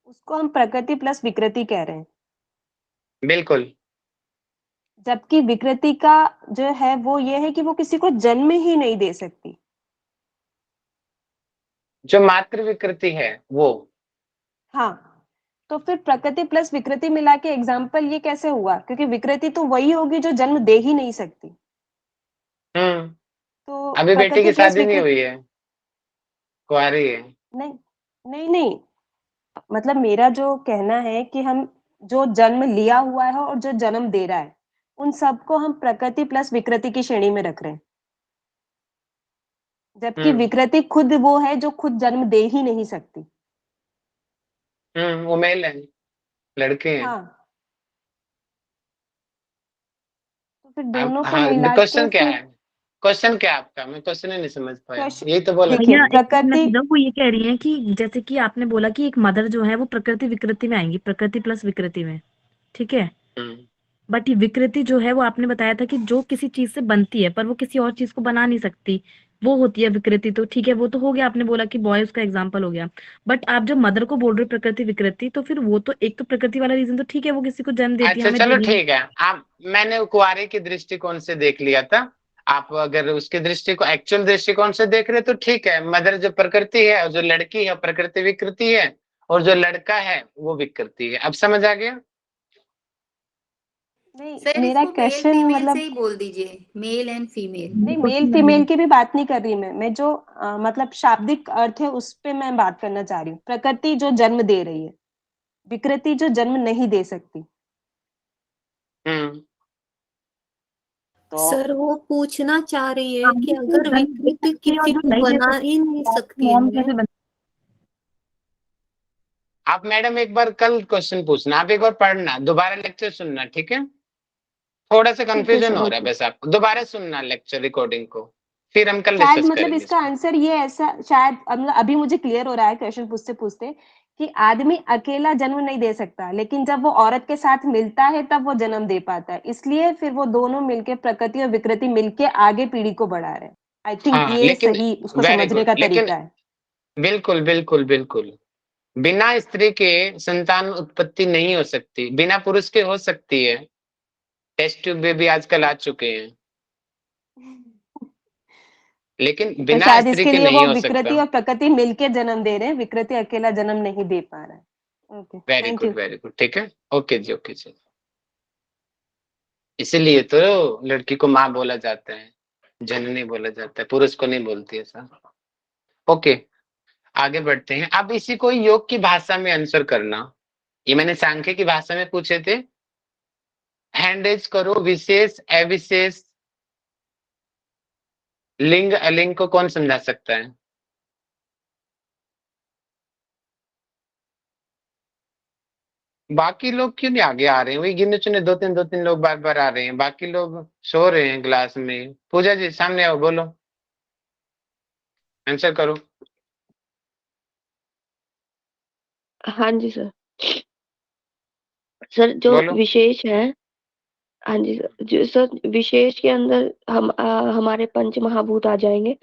उसको हम प्रकृति प्लस विकृति कह रहे हैं। बिल्कुल। जबकि विकृति का जो है वो ये है कि वो किसी को जन्म ही नहीं दे सकती। जो मातृ विकृति है वो, हाँ, तो फिर प्रकृति प्लस विकृति मिला के एग्जाम्पल ये कैसे हुआ, क्योंकि विकृति तो वही होगी जो जन्म दे ही नहीं सकती। हम्म तो अभी बेटी प्रकृति की प्लस शादी नहीं विकृति। हुई है, कुंवारी है। नहीं, नहीं नहीं, मतलब मेरा जो कहना है कि हम जो जन्म लिया हुआ है और जो जन्म दे रहा है, उन सबको हम प्रकृति प्लस विकृति की श्रेणी में रख रहे हैं। जबकि हम्म विकृति खुद वो है जो खुद जन्म दे ही नहीं सकती। वो मेल है, लड़के हैं। हाँ, तो फिर अब दोनों को हाँ मिला के क्वेश्चन क्या फिर है, क्वेश्चन क्या है आपका? मैं क्वेश्चन ही नहीं समझ पाया, क्वेश्चन यही तो बोला था। देखिए, भैया एक मिनट प्रकृति दो, वो ये कह रही है कि जैसे कि आपने बोला कि एक मदर जो है वो प्रकृति विकृति में आएंगी, प्रकृति प्लस विकृति में, ठीक है। हम्म, बट ये विकृति जो है वो आपने बताया था कि जो किसी चीज से बनती है पर वो किसी और चीज को बना नहीं सकती, वो होती है विकृति। तो ठीक है, वो तो हो गया, आपने बोला कि बॉय उसका एग्जाम्पल हो गया। बट आप जब मदर को बोल रहे हो प्रकृति विकृति, तो फिर वो तो एक तो प्रकृति वाला रीजन तो ठीक है, वो किसी को जन्म देती है, अच्छा हमें चलो देगी। ठीक है। आप, मैंने कुंवारे के दृष्टिकोण से देख लिया था। आप अगर उसके दृष्टिकोण, एक्चुअल दृष्टिकोण से देख रहे तो ठीक है। मदर जो प्रकृति है और जो लड़की है प्रकृति विकृति है, और जो लड़का है वो विकृति है। अब समझ आ गया? नहीं, सर मेरा इसको मेल क्वेश्चन फीमेल से मतलब ही बोल दीजिए, मेल एंड फीमेल। नहीं, मेल फीमेल की भी बात नहीं कर रही मैं जो मतलब शाब्दिक अर्थ है उस पे मैं बात करना चाह रही हूँ। प्रकृति जो जन्म दे रही है, विकृति जो जन्म नहीं दे सकती। हम्म। तो सर वो पूछना चाह रही है कि शादी को अगर जन्म दे विकृति सकती है और किसी जो को नहीं दे बना सकती ही नहीं सकती मॉम है। कैसे बन। आप मैडम एक बार कल क्वेश्चन पूछना, आप एक बार पढ़ना, दोबारा लेक्चर सुनना, ठीक है? थोड़ा सा ठीक है कंफ्यूजन सर, हो रहा है ओके। बस, आपको दोबारा सुनना लेक्चर रिकॉर्डिंग को, फिर हम कल शायद डिस्कस मतलब करेंगे इसका इसको। आंसर ये ऐसा, शायद मतलब अभी मुझे क्लियर हो रहा है क्वेश्चन पूछते पूछते, कि आदमी अकेला जन्म नहीं दे सकता, लेकिन जब वो औरत के साथ मिलता है तब वो जन्म दे पाता है। इसलिए फिर वो दोनों मिलके, प्रकृति और विकृति मिलके आगे पीढ़ी को बढ़ा रहे हैं। आई थिंक हाँ ये लेकिन, सही उसको वेरी समझने गुड, का लेकिन तरीका है। बिल्कुल बिल्कुल बिल्कुल, बिना स्त्री के संतान उत्पत्ति नहीं हो सकती, बिना पुरुष के हो सकती है। टेस्ट ट्यूब बेबी आजकल आ चुके हैं, लेकिन तो बिना शायद स्त्री इसके के लिए वो नहीं हो सकता। विकृति और प्रकृति मिलके जन्म दे रहे हैं, विकृति अकेला जन्म नहीं दे पा रहा है। Okay, very thank good you. Very good, ठीक है। ओके जी, ओके जी। इसीलिए तो लड़की को माँ बोला जाता है, जननी बोला जाता है, पुरुष को नहीं बोलती है सर। ओके, आगे बढ़ते हैं। अब इसी को योग की भाषा में आंसर करना। ये मैंने सांख्य की भाषा में पूछे थे। हैंड रेज करो, विशेष अविशेष, लिंग अलिंग को कौन समझा सकता है? बाकी लोग क्यों नहीं आगे आ रहे हैं? वही गिने चुने दो तीन लोग बार बार आ रहे हैं, बाकी लोग सो रहे हैं क्लास में। पूजा जी सामने आओ, बोलो, आंसर करो। हाँ जी सर। सर जो बोलो। विशेष है, हाँ जी सर, जो सर विशेष के अंदर हमारे पंच महाभूत आ जाएंगे,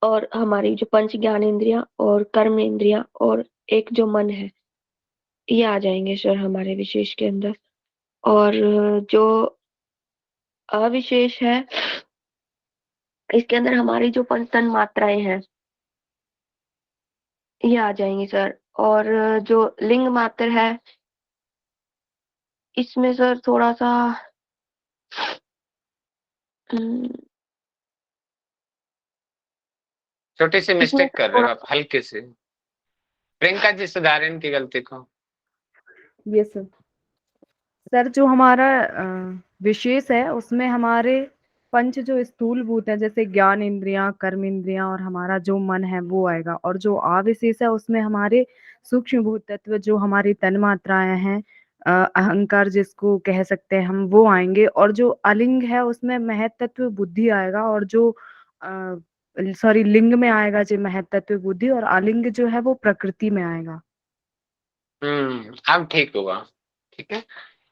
और हमारी जो पंच ज्ञानेंद्रियां और कर्म इंद्रियां और एक जो मन है, ये आ जाएंगे सर हमारे विशेष के अंदर। और जो अविशेष है, इसके अंदर हमारी जो पंच तन मात्राएं हैं, ये आ जाएंगी सर। और जो लिंग मात्र है, इसमें सर थोड़ा सा हम्म, छोटी सी इसमें मिस्टेक सर कर रहे हो थोड़ा आप, हल्के से। प्रियंका जी सुधारें इनकी गलती को। ये सर, सर जो हमारा विशेष है उसमें हमारे पंच जो स्थूल भूत है, जैसे ज्ञान इंद्रियां, कर्म इंद्रियां और हमारा जो मन है वो आएगा। और जो अविशेष है उसमें हमारे सूक्ष्म भूत तत्व जो हमारी तन मात्राएं हैं, अहंकार जिसको कह सकते हैं हम, वो आएंगे। और जो अलिंग है उसमें महत तत्व बुद्धि आएगा। और जो सॉरी, लिंग में आएगा जो महत तत्व बुद्धि, और अलिंग जो है वो प्रकृति में आएगा। अब ठीक हुआ, ठीक है।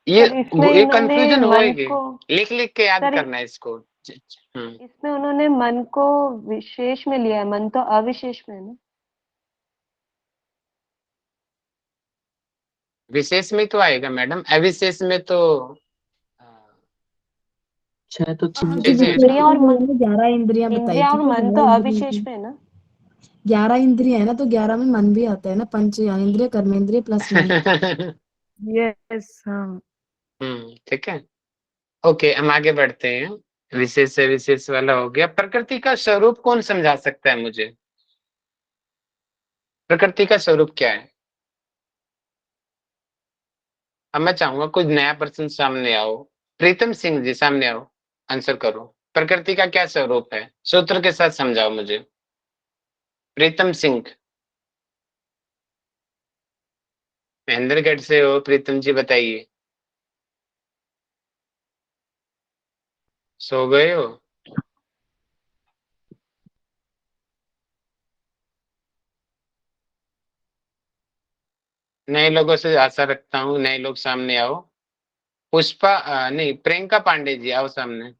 ये सर इसमें ये इन्होंने कंफ्यूजन मन होएगी, को, लिख लिख के याद सर करना है इसको। हम्म। इसमें उन्होंने मन को विशेष में लिया है, मन तो अविशेष में है ना। विशेष में तो आएगा मैडम, अविशेष में तो अच्छा तो हाँ, जो चीजें। विशेष इंद्रिया और मन, 11 इंद्रियां बताई, इंद्रिया और ठीक है, मन तो 11 इंद्रियों अविशेष की। में है ना। 11 इंद्रिय है ना, तो 11 में मन भी आता है ना, पंच ज्ञानेंद्रिय कर्मेंद्रिय प्लस मन। यस, हाँ। ठीक है। ओके, हम आगे बढ़ते हैं। विशेष से विशेष वाला हो गया। प्रकृति का स्वरूप कौन समझा सकता है मुझे? प्रकृति का स्वरूप क्या है? अब मैं चाहूंगा कुछ नया पर्सन सामने आओ। प्रीतम सिंह जी सामने आओ, आंसर करो। प्रकृति का क्या स्वरूप है, सूत्र के साथ समझाओ मुझे। प्रीतम सिंह, महेंद्रगढ़ से हो प्रीतम जी, बताइए। सो गए हो? नए लोगों से आशा रखता हूँ, नए लोग सामने आओ। पुष्पा नहीं, प्रियंका पांडे जी आओ सामने।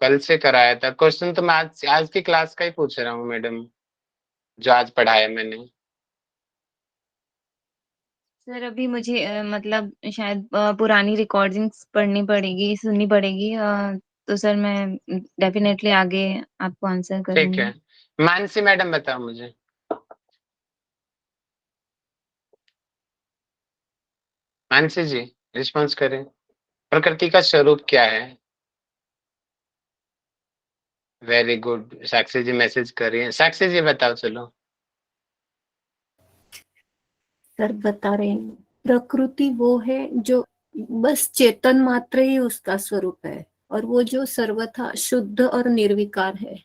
कल से कराया था क्वेश्चन, तो मैं आज की क्लास का ही पूछ रहा हूँ मैडम, जो आज पढ़ाया मैंने। सर अभी मुझे मतलब शायद पुरानी रिकॉर्डिंग्स पढ़नी पड़ेगी, सुननी पड़ेगी। तो सर मैं डेफिनेटली आगे आपको आंसर ठीक करूंगी। है, मानसी मैडम बताओ मुझे। मानसी जी रिस्पॉन्स करें, प्रकृति का स्वरूप क्या है? वेरी गुड, साक्षी जी मैसेज कर रही हैं। साक्षी जी बताओ चलो। सर बता रहे हैं, प्रकृति वो है जो बस चेतन मात्र ही उसका स्वरूप है, और वो जो सर्वथा शुद्ध और निर्विकार है।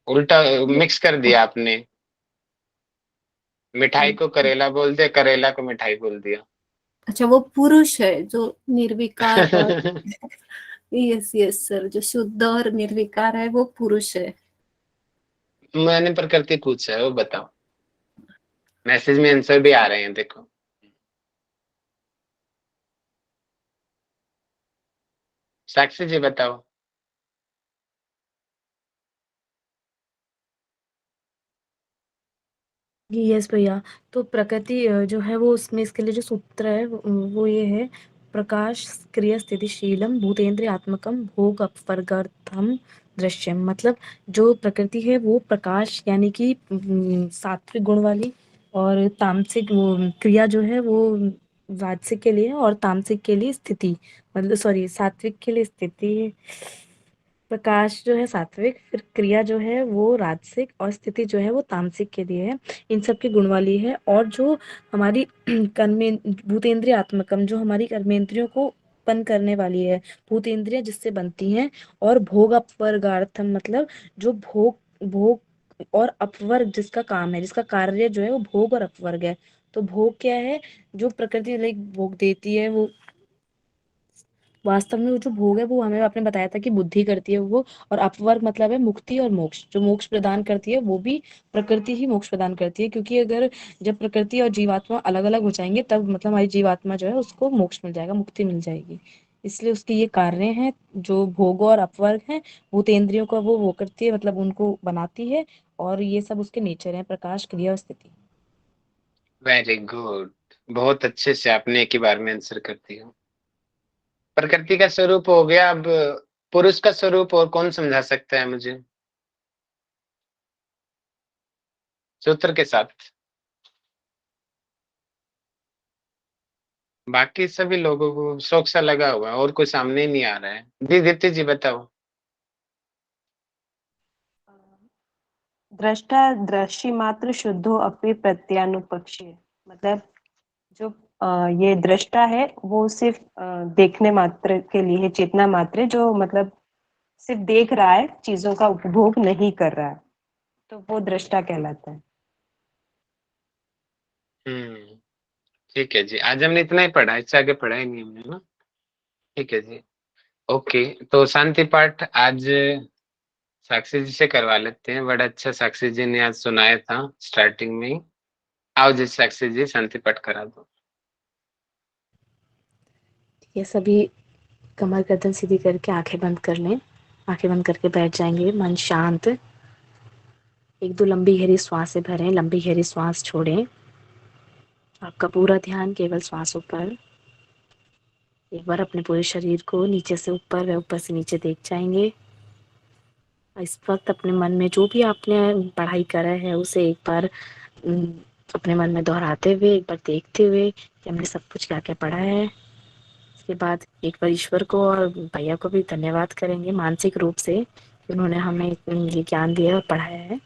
उल्टा मिक्स कर दिया आपने, मिठाई को करेला बोल दिया, करेला को मिठाई बोल दिया। अच्छा, वो पुरुष है जो निर्विकार और यस यस सर, जो शुद्ध और निर्विकार है वो पुरुष है। मैंने प्रकृति पूछा है, वो बताओ। मैसेज में आंसर भी आ रहे हैं देखो। साक्षी जी बताओ। यस भैया। तो प्रकृति जो है वो उसमें इसके लिए जो सूत्र है वो ये है, प्रकाश क्रिया स्थितिशीलम भूतेन्द्रियात्मकम भोग अपवर्गार्थम दृश्यम। मतलब जो प्रकृति है वो प्रकाश यानी कि सात्विक गुण वाली, और तामसिक क्रिया जो है वो वाचिक के लिए और तामसिक के लिए स्थिति, मतलब सॉरी सात्विक के लिए स्थिति, प्रकाश जो है सात्विक, फिर क्रिया जो है वो राजसिक और स्थिति जो है वो तामसिक के लिए है। इन सब की गुण वाली है। और जो हमारी कर्मे भूतेंद्रिय आत्मकम, जो हमारी कर्मेंद्रियों को उत्पन्न करने वाली है, भूतेंद्रियां जिससे बनती हैं। और भोग अपवर्गार्थम, मतलब जो भोग भोग और अपवर्ग जिसका काम है, जिसका कार्य जो है वो भोग और अपवर्ग है। तो भोग क्या है? जो प्रकृति लाइक भोग देती है, वो वास्तव में वो जो भोग है वो हमें आपने बताया था कि बुद्धि करती है वो। और अपवर्ग मतलब है मुक्ति और मोक्ष, जो मोक्ष प्रदान करती है वो भी प्रकृति ही मोक्ष प्रदान करती है। क्योंकि अगर जब प्रकृति और जीवात्मा अलग अलग हो जाएंगे तब मतलब हमारी जीवात्मा जो है उसको मोक्ष मिल जाएगा, मुक्ति मिल जाएगी। इसलिए उसके ये कार्य हैं जो भोग और अपवर्ग हैं। भूतेंद्रियों का वो करती है, मतलब उनको बनाती है। और ये सब उसके नेचर है, प्रकाश क्रिया और स्थिति। वेरी गुड, बहुत अच्छे से आपने एक ही बार में आंसर कर दिया। प्रकृति का स्वरूप हो गया, अब पुरुष का स्वरूप और कौन समझा सकता है मुझे सूत्र के साथ? बाकी सभी लोगों को शौक सा लगा हुआ है और कोई सामने ही नहीं आ रहा है। जी दीप्ति जी बताओ। दृष्टा दृष्टि मात्र शुद्धो अपि प्रत्यानुपक्षी। मतलब जो ये दृष्टा है वो सिर्फ देखने मात्र के लिए है, चेतना मात्र है, जो मतलब सिर्फ देख रहा है, चीजों का उपभोग नहीं कर रहा है, तो वो दृष्टा कहलाता है। ठीक है जी, आज हमने इतना ही पढ़ा, इससे आगे पढ़ा ही नहीं हमने ना। ठीक है जी, ओके। तो शांति पाठ आज साक्षी जी से करवा लेते हैं। बड़ा अच्छा साक्षी जी ने आज सुनाया था स्टार्टिंग में ही। आओ जी साक्षी जी, शांति पाठ करा दो। ये सभी कमर गर्दन सीधी करके आंखें बंद कर लें। आंखें बंद करके बैठ जाएंगे, मन शांत। एक दो लंबी गहरी सांसें भरें, लंबी गहरी सांस छोड़ें। आपका पूरा ध्यान केवल सांसों पर। एक बार अपने पूरे शरीर को नीचे से ऊपर व ऊपर से नीचे देख जाएंगे। इस वक्त अपने मन में जो भी आपने पढ़ाई करा है उसे एक बार अपने मन में दोहराते हुए, एक बार देखते हुए कि हमने सब कुछ क्या क्या पढ़ा है। इसके बाद एक बार ईश्वर को और भैया को भी धन्यवाद करेंगे मानसिक रूप से कि उन्होंने हमें ये ज्ञान दिया और पढ़ाया है।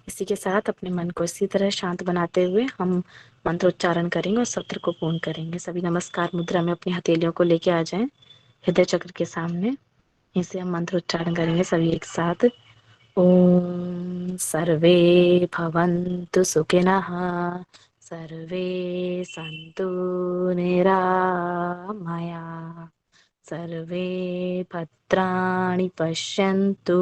इसी के साथ अपने मन को इसी तरह शांत बनाते हुए हम मंत्रोच्चारण करेंगे और सत्र को पूर्ण करेंगे। सभी नमस्कार मुद्रा में अपनी हथेलियों को लेके आ जाएं हृदय चक्र के सामने। इसे हम मंत्रोच्चारण करेंगे सभी एक साथ। ओम सर्वे भवन्तु सुखिनः, सर्वे सन्तु निरामया, सर्वे भद्राणि पश्यन्तु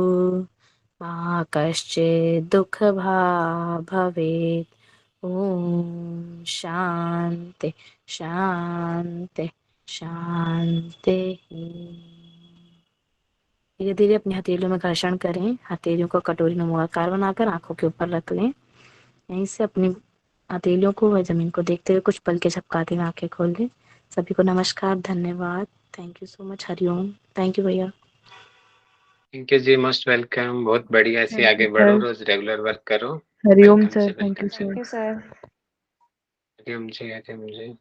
मा कश्चित् दुःखभाग् भवेत्। ओम शांति शांति शांति। धीरे धीरे अपनी हथेलियों में घर्षण करें। हथेलियों को कटोरी नुमा आकार बनाकर आंखों के ऊपर रख लें। यहीं से अपनी हथेलियों को व जमीन को देखते हुए कुछ पल के झपकाते हुए आंखें खोल लें। सभी को नमस्कार, धन्यवाद, थैंक यू सो मच। हरिओम। थैंक यू भैया। थैंक यू जी, मोस्ट वेलकम। बहुत बढ़िया, ऐसे थैंक आगे यू बढ़ो, सर। रोज रेगुलर वर्क करो। हरिओम वेलकम सर, जी, थैंक वेलकम यू जी, sir. Thank you sir. Hariom ji, Hariom ji.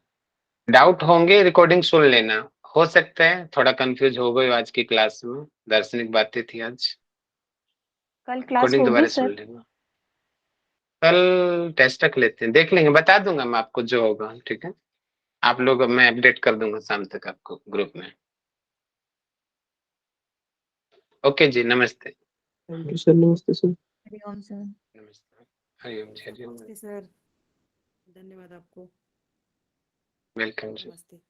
Doubt होंगे रिकॉर्डिंग सुन लेना। हो सकता है थोड़ा कंफ्यूज हो गए आज की क्लास में, दार्शनिक बातें थी आज। कल क्लास रिकॉर्डिंग होगी दोबारा सुन सर? लेना। कल टेस्ट रख लेते हैं, देख लेंगे, बता दूंगा मैं आपको जो होगा, ठीक है। आप लोग, मैं अपडेट कर दूंगा शाम तक आपको ग्रुप में। ओके जी, नमस्ते। Thank you sir. नमस्ते सर। हरिओम सर। नमस्ते। हरिओम जी, हरिओम। नमस्ते सर, धन्यवाद आपको। वेलकम जी। नमस्ते।